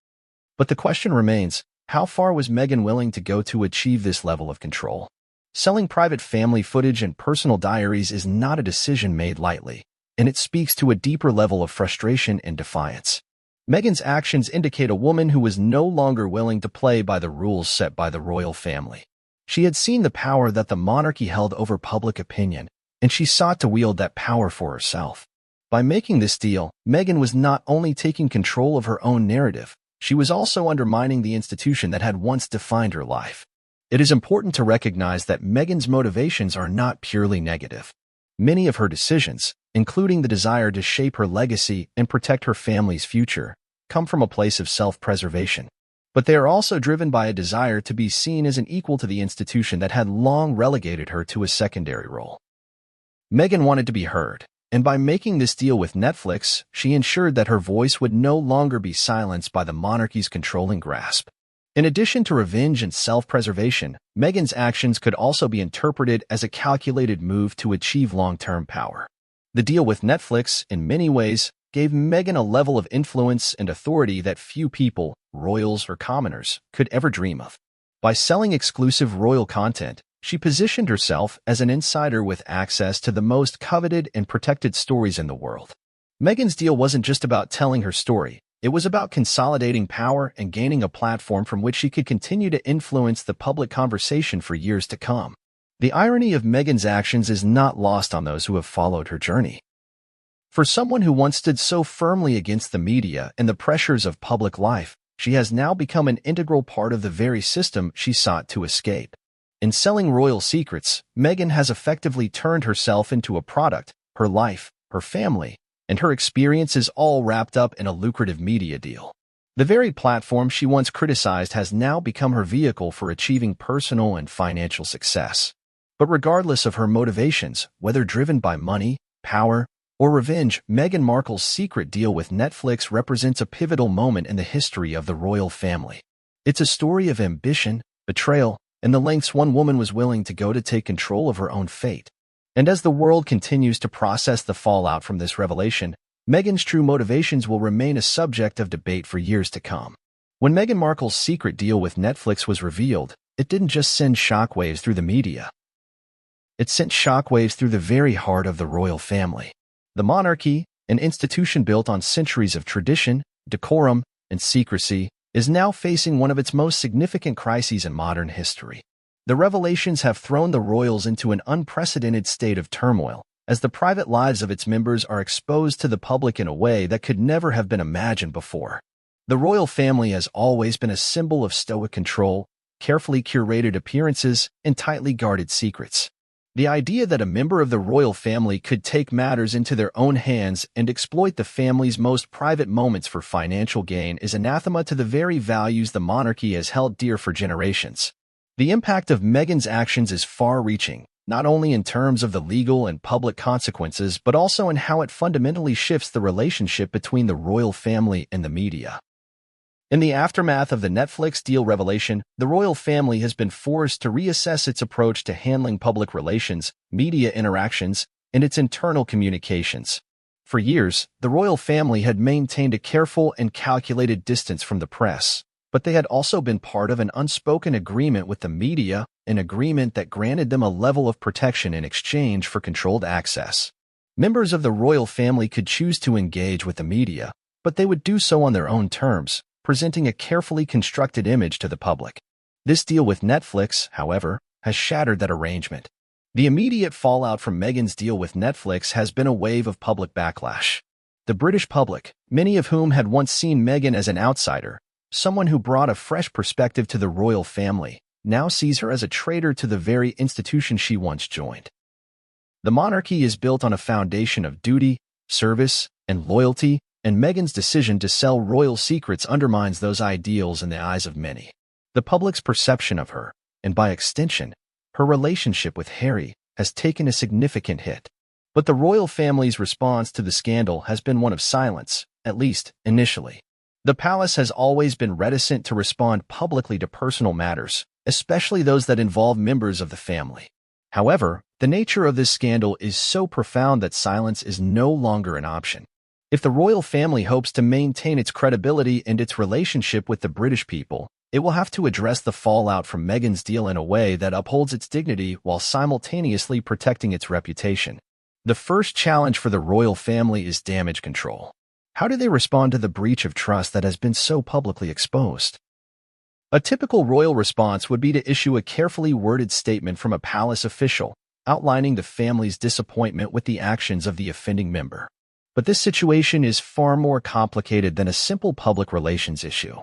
But the question remains, how far was Meghan willing to go to achieve this level of control? Selling private family footage and personal diaries is not a decision made lightly, and it speaks to a deeper level of frustration and defiance. Meghan's actions indicate a woman who was no longer willing to play by the rules set by the royal family. She had seen the power that the monarchy held over public opinion, and she sought to wield that power for herself. By making this deal, Meghan was not only taking control of her own narrative, she was also undermining the institution that had once defined her life. It is important to recognize that Meghan's motivations are not purely negative. Many of her decisions, including the desire to shape her legacy and protect her family's future, come from a place of self-preservation. But they are also driven by a desire to be seen as an equal to the institution that had long relegated her to a secondary role. Meghan wanted to be heard, and by making this deal with Netflix, she ensured that her voice would no longer be silenced by the monarchy's controlling grasp. In addition to revenge and self-preservation, Meghan's actions could also be interpreted as a calculated move to achieve long-term power. The deal with Netflix, in many ways, gave Meghan a level of influence and authority that few people, royals or commoners, could ever dream of. By selling exclusive royal content, she positioned herself as an insider with access to the most coveted and protected stories in the world. Meghan's deal wasn't just about telling her story. It was about consolidating power and gaining a platform from which she could continue to influence the public conversation for years to come. The irony of Meghan's actions is not lost on those who have followed her journey. For someone who once stood so firmly against the media and the pressures of public life, she has now become an integral part of the very system she sought to escape. In selling royal secrets, Meghan has effectively turned herself into a product, her life, her family, and her experiences all wrapped up in a lucrative media deal. The very platform she once criticized has now become her vehicle for achieving personal and financial success. But regardless of her motivations, whether driven by money, power, or revenge, Meghan Markle's secret deal with Netflix represents a pivotal moment in the history of the royal family. It's a story of ambition, betrayal, and the lengths one woman was willing to go to take control of her own fate. And as the world continues to process the fallout from this revelation, Meghan's true motivations will remain a subject of debate for years to come. When Meghan Markle's secret deal with Netflix was revealed, it didn't just send shockwaves through the media. It sent shockwaves through the very heart of the royal family. The monarchy, an institution built on centuries of tradition, decorum, and secrecy, is now facing one of its most significant crises in modern history. The revelations have thrown the royals into an unprecedented state of turmoil, as the private lives of its members are exposed to the public in a way that could never have been imagined before. The royal family has always been a symbol of stoic control, carefully curated appearances, and tightly guarded secrets. The idea that a member of the royal family could take matters into their own hands and exploit the family's most private moments for financial gain is anathema to the very values the monarchy has held dear for generations. The impact of Meghan's actions is far-reaching, not only in terms of the legal and public consequences, but also in how it fundamentally shifts the relationship between the royal family and the media. In the aftermath of the Netflix deal revelation, the royal family has been forced to reassess its approach to handling public relations, media interactions, and its internal communications. For years, the royal family had maintained a careful and calculated distance from the press, but they had also been part of an unspoken agreement with the media, an agreement that granted them a level of protection in exchange for controlled access. Members of the royal family could choose to engage with the media, but they would do so on their own terms, presenting a carefully constructed image to the public. This deal with Netflix, however, has shattered that arrangement. The immediate fallout from Meghan's deal with Netflix has been a wave of public backlash. The British public, many of whom had once seen Meghan as an outsider, someone who brought a fresh perspective to the royal family, now sees her as a traitor to the very institution she once joined. The monarchy is built on a foundation of duty, service, and loyalty, and Meghan's decision to sell royal secrets undermines those ideals in the eyes of many. The public's perception of her, and by extension, her relationship with Harry, has taken a significant hit. But the royal family's response to the scandal has been one of silence, at least initially. The palace has always been reticent to respond publicly to personal matters, especially those that involve members of the family. However, the nature of this scandal is so profound that silence is no longer an option. If the royal family hopes to maintain its credibility and its relationship with the British people, it will have to address the fallout from Meghan's deal in a way that upholds its dignity while simultaneously protecting its reputation. The first challenge for the royal family is damage control. How do they respond to the breach of trust that has been so publicly exposed? A typical royal response would be to issue a carefully worded statement from a palace official, outlining the family's disappointment with the actions of the offending member. But this situation is far more complicated than a simple public relations issue.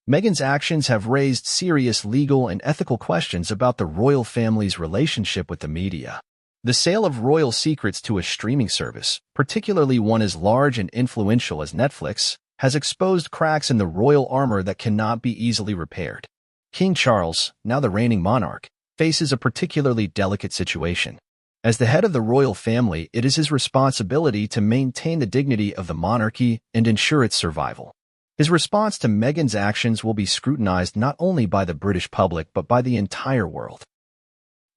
Meghan's actions have raised serious legal and ethical questions about the royal family's relationship with the media. The sale of royal secrets to a streaming service, particularly one as large and influential as Netflix, has exposed cracks in the royal armor that cannot be easily repaired. King Charles, now the reigning monarch, faces a particularly delicate situation. As the head of the royal family, it is his responsibility to maintain the dignity of the monarchy and ensure its survival. His response to Meghan's actions will be scrutinized not only by the British public but by the entire world.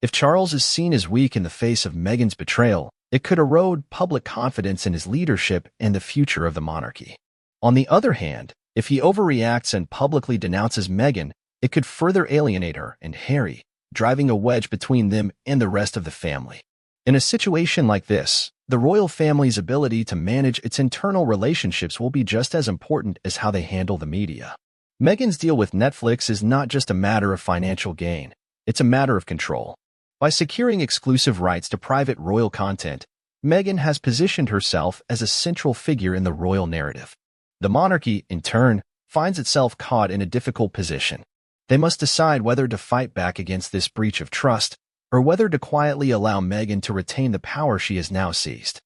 If Charles is seen as weak in the face of Meghan's betrayal, it could erode public confidence in his leadership and the future of the monarchy. On the other hand, if he overreacts and publicly denounces Meghan, it could further alienate her and Harry, driving a wedge between them and the rest of the family. In a situation like this, the royal family's ability to manage its internal relationships will be just as important as how they handle the media. Meghan's deal with Netflix is not just a matter of financial gain, it's a matter of control. By securing exclusive rights to private royal content, Meghan has positioned herself as a central figure in the royal narrative. The monarchy, in turn, finds itself caught in a difficult position. They must decide whether to fight back against this breach of trust, or whether to quietly allow Meghan to retain the power she has now seized.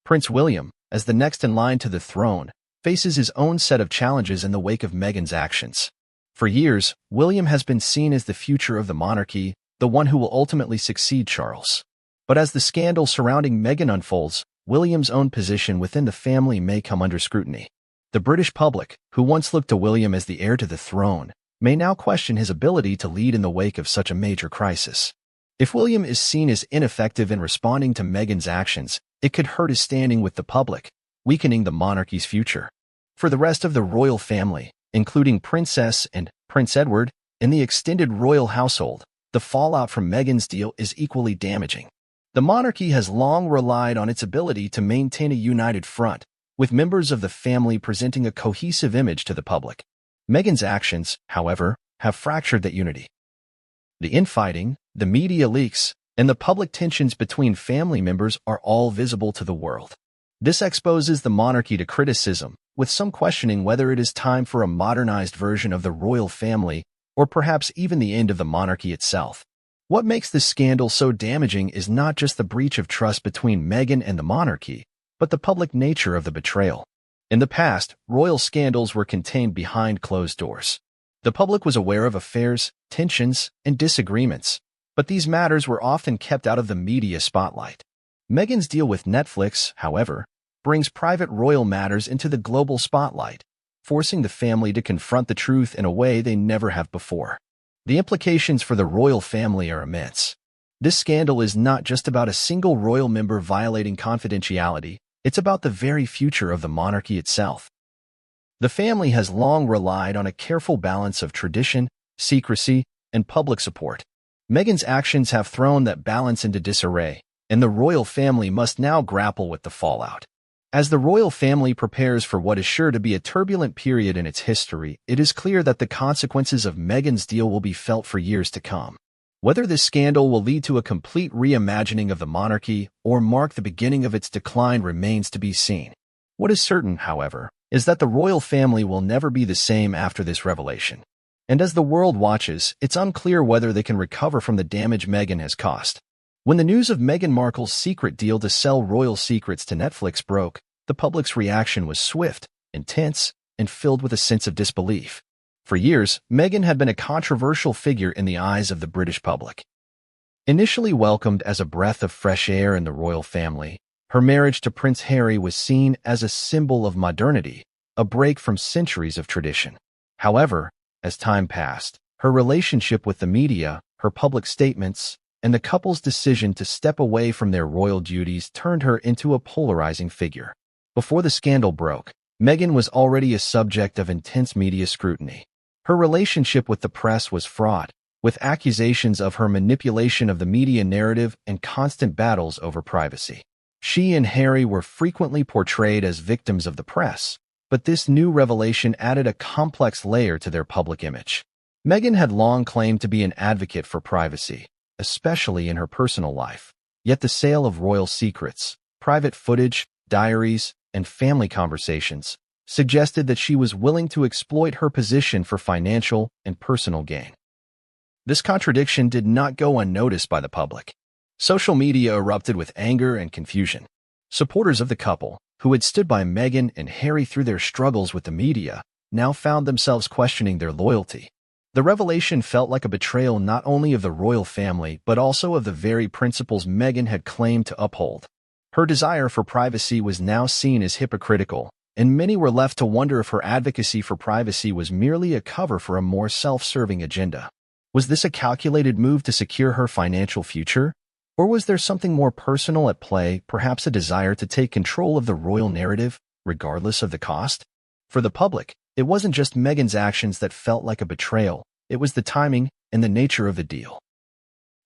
Prince William, as the next in line to the throne, faces his own set of challenges in the wake of Meghan's actions. For years, William has been seen as the future of the monarchy, the one who will ultimately succeed Charles. But as the scandal surrounding Meghan unfolds, William's own position within the family may come under scrutiny. The British public, who once looked to William as the heir to the throne, may now question his ability to lead in the wake of such a major crisis. If William is seen as ineffective in responding to Meghan's actions, it could hurt his standing with the public, weakening the monarchy's future. For the rest of the royal family, including Princess and Prince Edward, and the extended royal household, the fallout from Meghan's deal is equally damaging. The monarchy has long relied on its ability to maintain a united front, with members of the family presenting a cohesive image to the public. Meghan's actions, however, have fractured that unity. The infighting, the media leaks, and the public tensions between family members are all visible to the world. This exposes the monarchy to criticism, with some questioning whether it is time for a modernized version of the royal family or perhaps even the end of the monarchy itself. What makes this scandal so damaging is not just the breach of trust between Meghan and the monarchy, but the public nature of the betrayal. In the past, royal scandals were contained behind closed doors. The public was aware of affairs, tensions, and disagreements, but these matters were often kept out of the media spotlight. Meghan's deal with Netflix, however, brings private royal matters into the global spotlight, forcing the family to confront the truth in a way they never have before. The implications for the royal family are immense. This scandal is not just about a single royal member violating confidentiality, it's about the very future of the monarchy itself. The family has long relied on a careful balance of tradition, secrecy, and public support. Meghan's actions have thrown that balance into disarray, and the royal family must now grapple with the fallout. As the royal family prepares for what is sure to be a turbulent period in its history, it is clear that the consequences of Meghan's deal will be felt for years to come. Whether this scandal will lead to a complete reimagining of the monarchy or mark the beginning of its decline remains to be seen. What is certain, however, is that the royal family will never be the same after this revelation. And as the world watches, it's unclear whether they can recover from the damage Meghan has caused. When the news of Meghan Markle's secret deal to sell royal secrets to Netflix broke, the public's reaction was swift, intense, and filled with a sense of disbelief. For years, Meghan had been a controversial figure in the eyes of the British public. Initially welcomed as a breath of fresh air in the royal family, her marriage to Prince Harry was seen as a symbol of modernity, a break from centuries of tradition. However, as time passed, her relationship with the media, her public statements, and the couple's decision to step away from their royal duties turned her into a polarizing figure. Before the scandal broke, Meghan was already a subject of intense media scrutiny. Her relationship with the press was fraught, with accusations of her manipulation of the media narrative and constant battles over privacy. She and Harry were frequently portrayed as victims of the press, but this new revelation added a complex layer to their public image. Meghan had long claimed to be an advocate for privacy, especially in her personal life. Yet the sale of royal secrets, private footage, diaries, and family conversations suggested that she was willing to exploit her position for financial and personal gain. This contradiction did not go unnoticed by the public. Social media erupted with anger and confusion. Supporters of the couple, who had stood by Meghan and Harry through their struggles with the media, now found themselves questioning their loyalty. The revelation felt like a betrayal not only of the royal family but also of the very principles Meghan had claimed to uphold. Her desire for privacy was now seen as hypocritical, and many were left to wonder if her advocacy for privacy was merely a cover for a more self-serving agenda. Was this a calculated move to secure her financial future? Or was there something more personal at play, perhaps a desire to take control of the royal narrative, regardless of the cost? For the public, it wasn't just Meghan's actions that felt like a betrayal, it was the timing and the nature of the deal.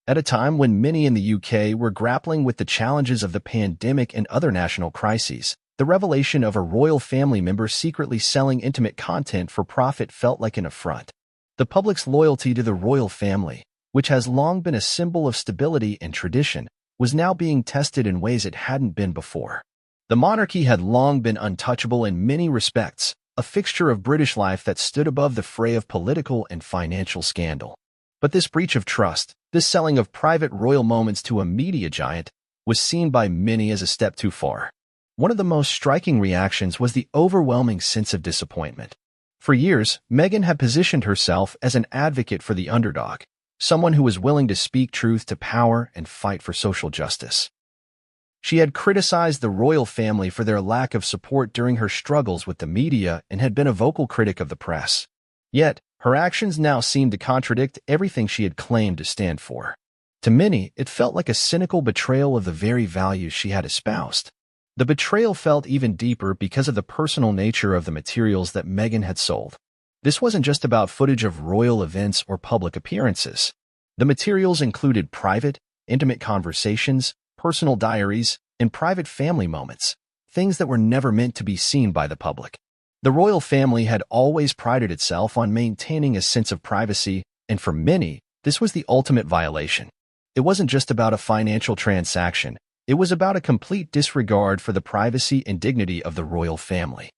At a time when many in the UK were grappling with the challenges of the pandemic and other national crises, the revelation of a royal family member secretly selling intimate content for profit felt like an affront. The public's loyalty to the royal family, which has long been a symbol of stability and tradition, was now being tested in ways it hadn't been before. The monarchy had long been untouchable in many respects, a fixture of British life that stood above the fray of political and financial scandal. But this breach of trust, this selling of private royal moments to a media giant, was seen by many as a step too far. One of the most striking reactions was the overwhelming sense of disappointment. For years, Meghan had positioned herself as an advocate for the underdog, someone who was willing to speak truth to power and fight for social justice. She had criticized the royal family for their lack of support during her struggles with the media and had been a vocal critic of the press. Yet, her actions now seemed to contradict everything she had claimed to stand for. To many, it felt like a cynical betrayal of the very values she had espoused. The betrayal felt even deeper because of the personal nature of the materials that Meghan had sold. This wasn't just about footage of royal events or public appearances. The materials included private, intimate conversations, personal diaries, and private family moments, things that were never meant to be seen by the public. The royal family had always prided itself on maintaining a sense of privacy, and for many, this was the ultimate violation. It wasn't just about a financial transaction, it was about a complete disregard for the privacy and dignity of the royal family.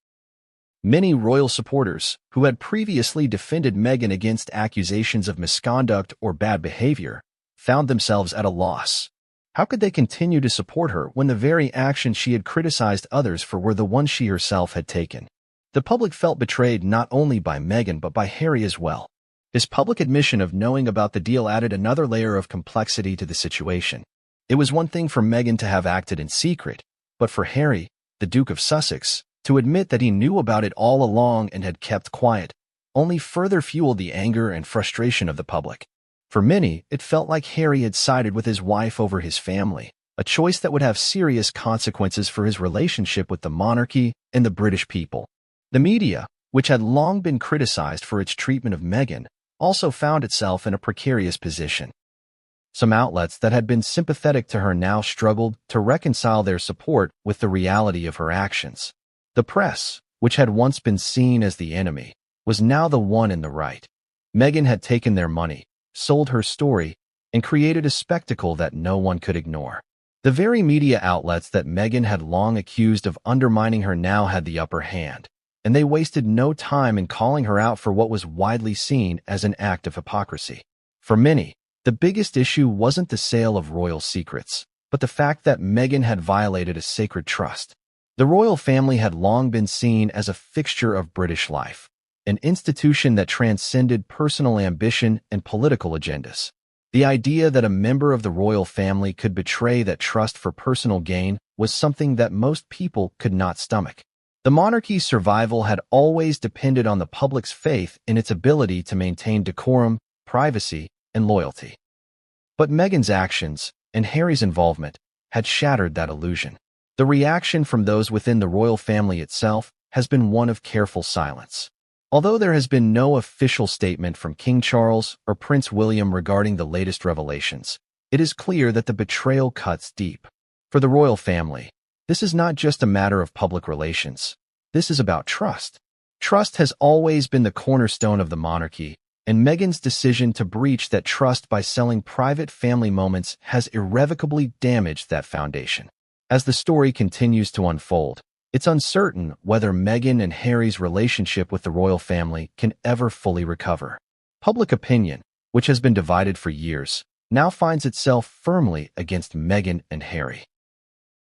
Many royal supporters, who had previously defended Meghan against accusations of misconduct or bad behavior, found themselves at a loss. How could they continue to support her when the very actions she had criticized others for were the ones she herself had taken? The public felt betrayed not only by Meghan but by Harry as well. His public admission of knowing about the deal added another layer of complexity to the situation. It was one thing for Meghan to have acted in secret, but for Harry, the Duke of Sussex, to admit that he knew about it all along and had kept quiet, only further fueled the anger and frustration of the public. For many, it felt like Harry had sided with his wife over his family, a choice that would have serious consequences for his relationship with the monarchy and the British people. The media, which had long been criticized for its treatment of Meghan, also found itself in a precarious position. Some outlets that had been sympathetic to her now struggled to reconcile their support with the reality of her actions. The press, which had once been seen as the enemy, was now the one in the right. Meghan had taken their money, sold her story, and created a spectacle that no one could ignore. The very media outlets that Meghan had long accused of undermining her now had the upper hand, and they wasted no time in calling her out for what was widely seen as an act of hypocrisy. For many, the biggest issue wasn't the sale of royal secrets, but the fact that Meghan had violated a sacred trust. The royal family had long been seen as a fixture of British life, an institution that transcended personal ambition and political agendas. The idea that a member of the royal family could betray that trust for personal gain was something that most people could not stomach. The monarchy's survival had always depended on the public's faith in its ability to maintain decorum, privacy, and loyalty. But Meghan's actions, and Harry's involvement, had shattered that illusion. The reaction from those within the royal family itself has been one of careful silence. Although there has been no official statement from King Charles or Prince William regarding the latest revelations, it is clear that the betrayal cuts deep. For the royal family, this is not just a matter of public relations. This is about trust. Trust has always been the cornerstone of the monarchy, and Meghan's decision to breach that trust by selling private family moments has irrevocably damaged that foundation. As the story continues to unfold, it's uncertain whether Meghan and Harry's relationship with the royal family can ever fully recover. Public opinion, which has been divided for years, now finds itself firmly against Meghan and Harry.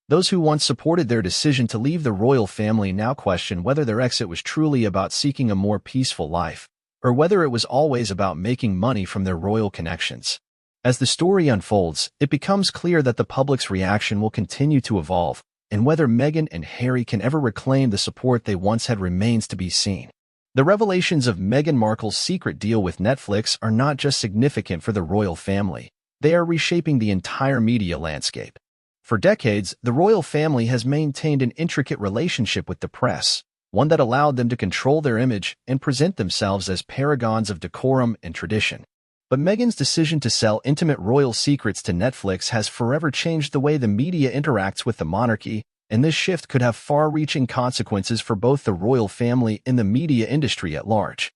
Those who once supported their decision to leave the royal family now question whether their exit was truly about seeking a more peaceful life, or whether it was always about making money from their royal connections. As the story unfolds, it becomes clear that the public's reaction will continue to evolve, and whether Meghan and Harry can ever reclaim the support they once had remains to be seen. The revelations of Meghan Markle's secret deal with Netflix are not just significant for the royal family, they are reshaping the entire media landscape. For decades, the royal family has maintained an intricate relationship with the press, one that allowed them to control their image and present themselves as paragons of decorum and tradition. But Meghan's decision to sell intimate royal secrets to Netflix has forever changed the way the media interacts with the monarchy, and this shift could have far-reaching consequences for both the royal family and the media industry at large.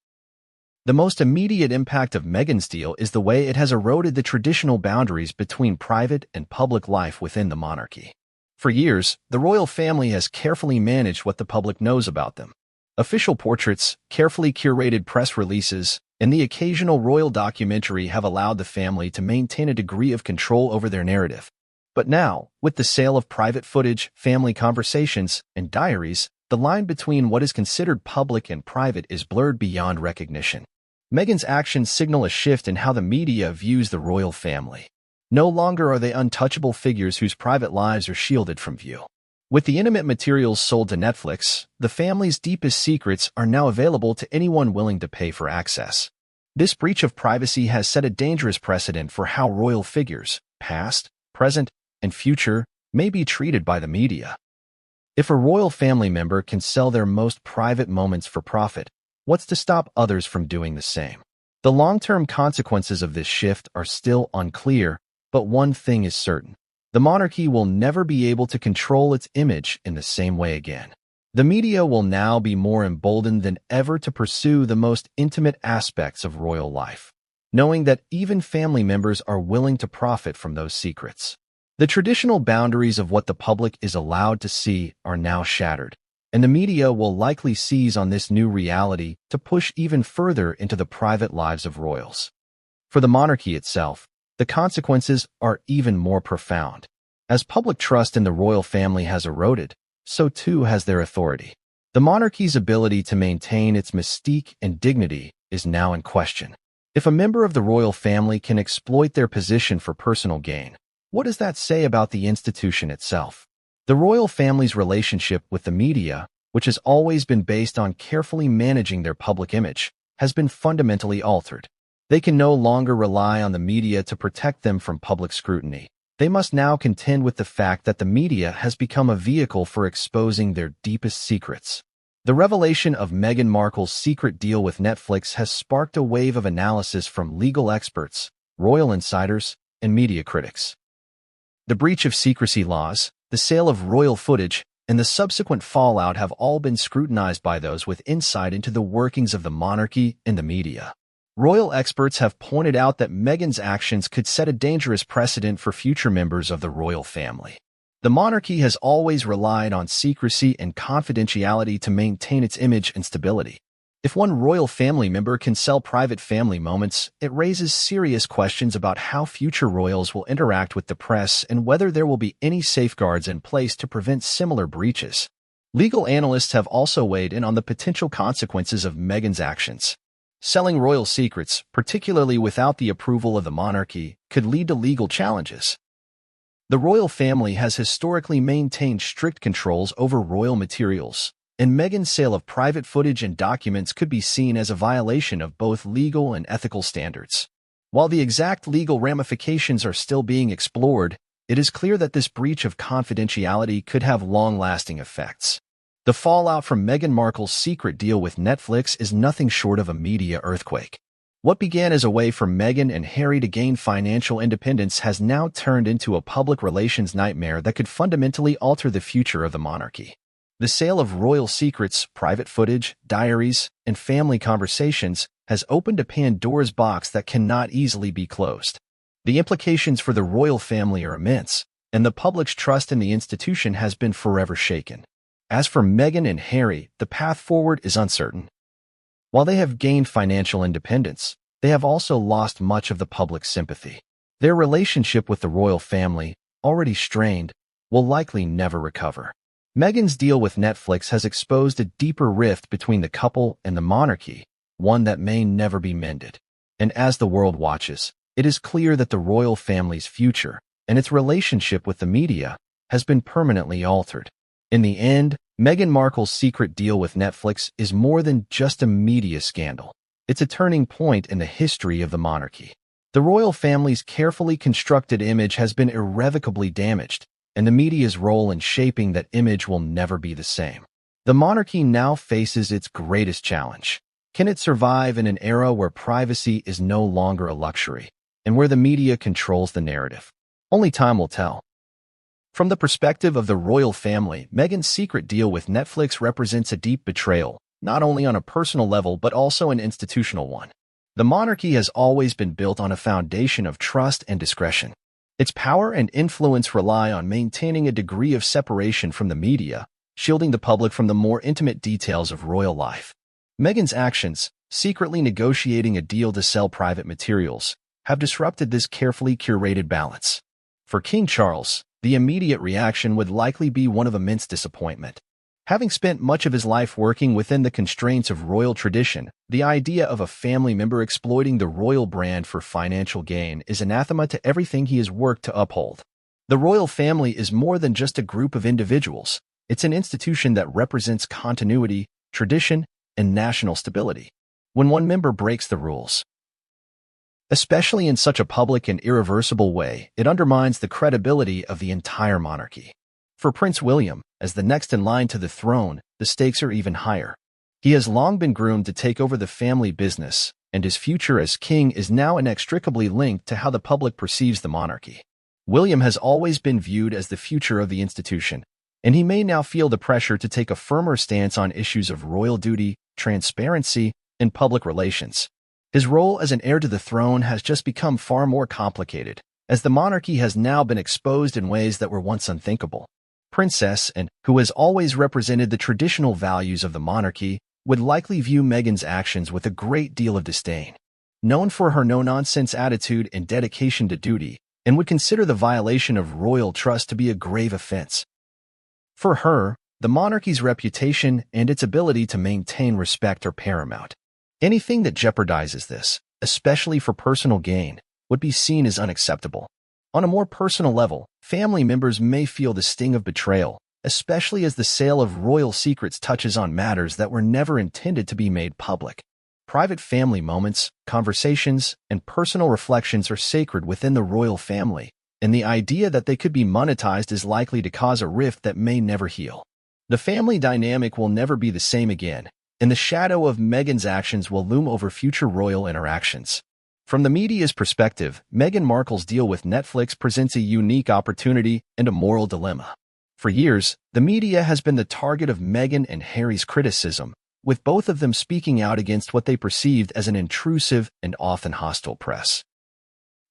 The most immediate impact of Meghan's deal is the way it has eroded the traditional boundaries between private and public life within the monarchy. For years, the royal family has carefully managed what the public knows about them. Official portraits, carefully curated press releases, and the occasional royal documentary have allowed the family to maintain a degree of control over their narrative. But now, with the sale of private footage, family conversations, and diaries, the line between what is considered public and private is blurred beyond recognition. Meghan's actions signal a shift in how the media views the royal family. No longer are they untouchable figures whose private lives are shielded from view. With the intimate materials sold to Netflix, the family's deepest secrets are now available to anyone willing to pay for access. This breach of privacy has set a dangerous precedent for how royal figures, past, present, and future, may be treated by the media. If a royal family member can sell their most private moments for profit, what's to stop others from doing the same? The long-term consequences of this shift are still unclear, but one thing is certain. The monarchy will never be able to control its image in the same way again. The media will now be more emboldened than ever to pursue the most intimate aspects of royal life, knowing that even family members are willing to profit from those secrets. The traditional boundaries of what the public is allowed to see are now shattered, and the media will likely seize on this new reality to push even further into the private lives of royals. For the monarchy itself, the consequences are even more profound. As public trust in the royal family has eroded, so too has their authority. The monarchy's ability to maintain its mystique and dignity is now in question. If a member of the royal family can exploit their position for personal gain, what does that say about the institution itself? The royal family's relationship with the media, which has always been based on carefully managing their public image, has been fundamentally altered. They can no longer rely on the media to protect them from public scrutiny. They must now contend with the fact that the media has become a vehicle for exposing their deepest secrets. The revelation of Meghan Markle's secret deal with Netflix has sparked a wave of analysis from legal experts, royal insiders, and media critics. The breach of secrecy laws, the sale of royal footage, and the subsequent fallout have all been scrutinized by those with insight into the workings of the monarchy and the media. Royal experts have pointed out that Meghan's actions could set a dangerous precedent for future members of the royal family. The monarchy has always relied on secrecy and confidentiality to maintain its image and stability. If one royal family member can sell private family moments, it raises serious questions about how future royals will interact with the press and whether there will be any safeguards in place to prevent similar breaches. Legal analysts have also weighed in on the potential consequences of Meghan's actions. Selling royal secrets, particularly without the approval of the monarchy, could lead to legal challenges. The royal family has historically maintained strict controls over royal materials, and Meghan's sale of private footage and documents could be seen as a violation of both legal and ethical standards. While the exact legal ramifications are still being explored, it is clear that this breach of confidentiality could have long-lasting effects. The fallout from Meghan Markle's secret deal with Netflix is nothing short of a media earthquake. What began as a way for Meghan and Harry to gain financial independence has now turned into a public relations nightmare that could fundamentally alter the future of the monarchy. The sale of royal secrets, private footage, diaries, and family conversations has opened a Pandora's box that cannot easily be closed. The implications for the royal family are immense, and the public's trust in the institution has been forever shaken. As for Meghan and Harry, the path forward is uncertain. While they have gained financial independence, they have also lost much of the public's sympathy. Their relationship with the royal family, already strained, will likely never recover. Meghan's deal with Netflix has exposed a deeper rift between the couple and the monarchy, one that may never be mended. And as the world watches, it is clear that the royal family's future and its relationship with the media has been permanently altered. In the end, Meghan Markle's secret deal with Netflix is more than just a media scandal. It's a turning point in the history of the monarchy. The royal family's carefully constructed image has been irrevocably damaged, and the media's role in shaping that image will never be the same. The monarchy now faces its greatest challenge. Can it survive in an era where privacy is no longer a luxury, and where the media controls the narrative? Only time will tell. From the perspective of the royal family, Meghan's secret deal with Netflix represents a deep betrayal, not only on a personal level but also an institutional one. The monarchy has always been built on a foundation of trust and discretion. Its power and influence rely on maintaining a degree of separation from the media, shielding the public from the more intimate details of royal life. Meghan's actions, secretly negotiating a deal to sell private materials, have disrupted this carefully curated balance. For King Charles, the immediate reaction would likely be one of immense disappointment. Having spent much of his life working within the constraints of royal tradition, the idea of a family member exploiting the royal brand for financial gain is anathema to everything he has worked to uphold. The royal family is more than just a group of individuals. It's an institution that represents continuity, tradition, and national stability. When one member breaks the rules, especially in such a public and irreversible way, it undermines the credibility of the entire monarchy. For Prince William, as the next in line to the throne, the stakes are even higher. He has long been groomed to take over the family business, and his future as king is now inextricably linked to how the public perceives the monarchy. William has always been viewed as the future of the institution, and he may now feel the pressure to take a firmer stance on issues of royal duty, transparency, and public relations. His role as an heir to the throne has just become far more complicated, as the monarchy has now been exposed in ways that were once unthinkable. princess and who has always represented the traditional values of the monarchy, would likely view Meghan's actions with a great deal of disdain. Known for her no-nonsense attitude and dedication to duty, and would consider the violation of royal trust to be a grave offense. For her, the monarchy's reputation and its ability to maintain respect are paramount. Anything that jeopardizes this, especially for personal gain, would be seen as unacceptable. On a more personal level, family members may feel the sting of betrayal, especially as the sale of royal secrets touches on matters that were never intended to be made public. Private family moments, conversations, and personal reflections are sacred within the royal family, and the idea that they could be monetized is likely to cause a rift that may never heal. The family dynamic will never be the same again, and the shadow of Meghan's actions will loom over future royal interactions. From the media's perspective, Meghan Markle's deal with Netflix presents a unique opportunity and a moral dilemma. For years, the media has been the target of Meghan and Harry's criticism, with both of them speaking out against what they perceived as an intrusive and often hostile press.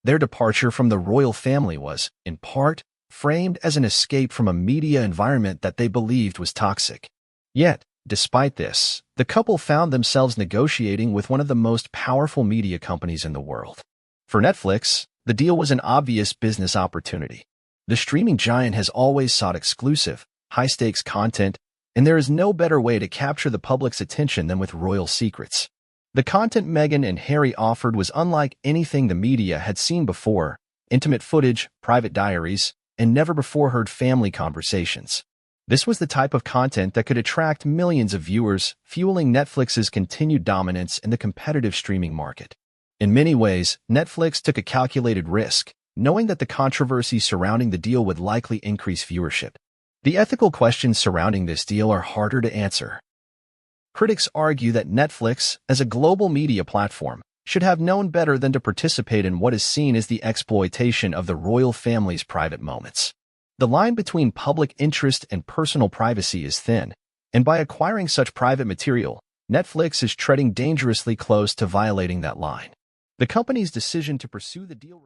Their departure from the royal family was, in part, framed as an escape from a media environment that they believed was toxic. Yet, despite this, the couple found themselves negotiating with one of the most powerful media companies in the world. For Netflix, the deal was an obvious business opportunity. The streaming giant has always sought exclusive, high-stakes content, and there is no better way to capture the public's attention than with royal secrets. The content Meghan and Harry offered was unlike anything the media had seen before: intimate footage, private diaries, and never-before-heard family conversations. This was the type of content that could attract millions of viewers, fueling Netflix's continued dominance in the competitive streaming market. In many ways, Netflix took a calculated risk, knowing that the controversy surrounding the deal would likely increase viewership. The ethical questions surrounding this deal are harder to answer. Critics argue that Netflix, as a global media platform, should have known better than to participate in what is seen as the exploitation of the royal family's private moments. The line between public interest and personal privacy is thin, and by acquiring such private material, Netflix is treading dangerously close to violating that line. The company's decision to pursue the deal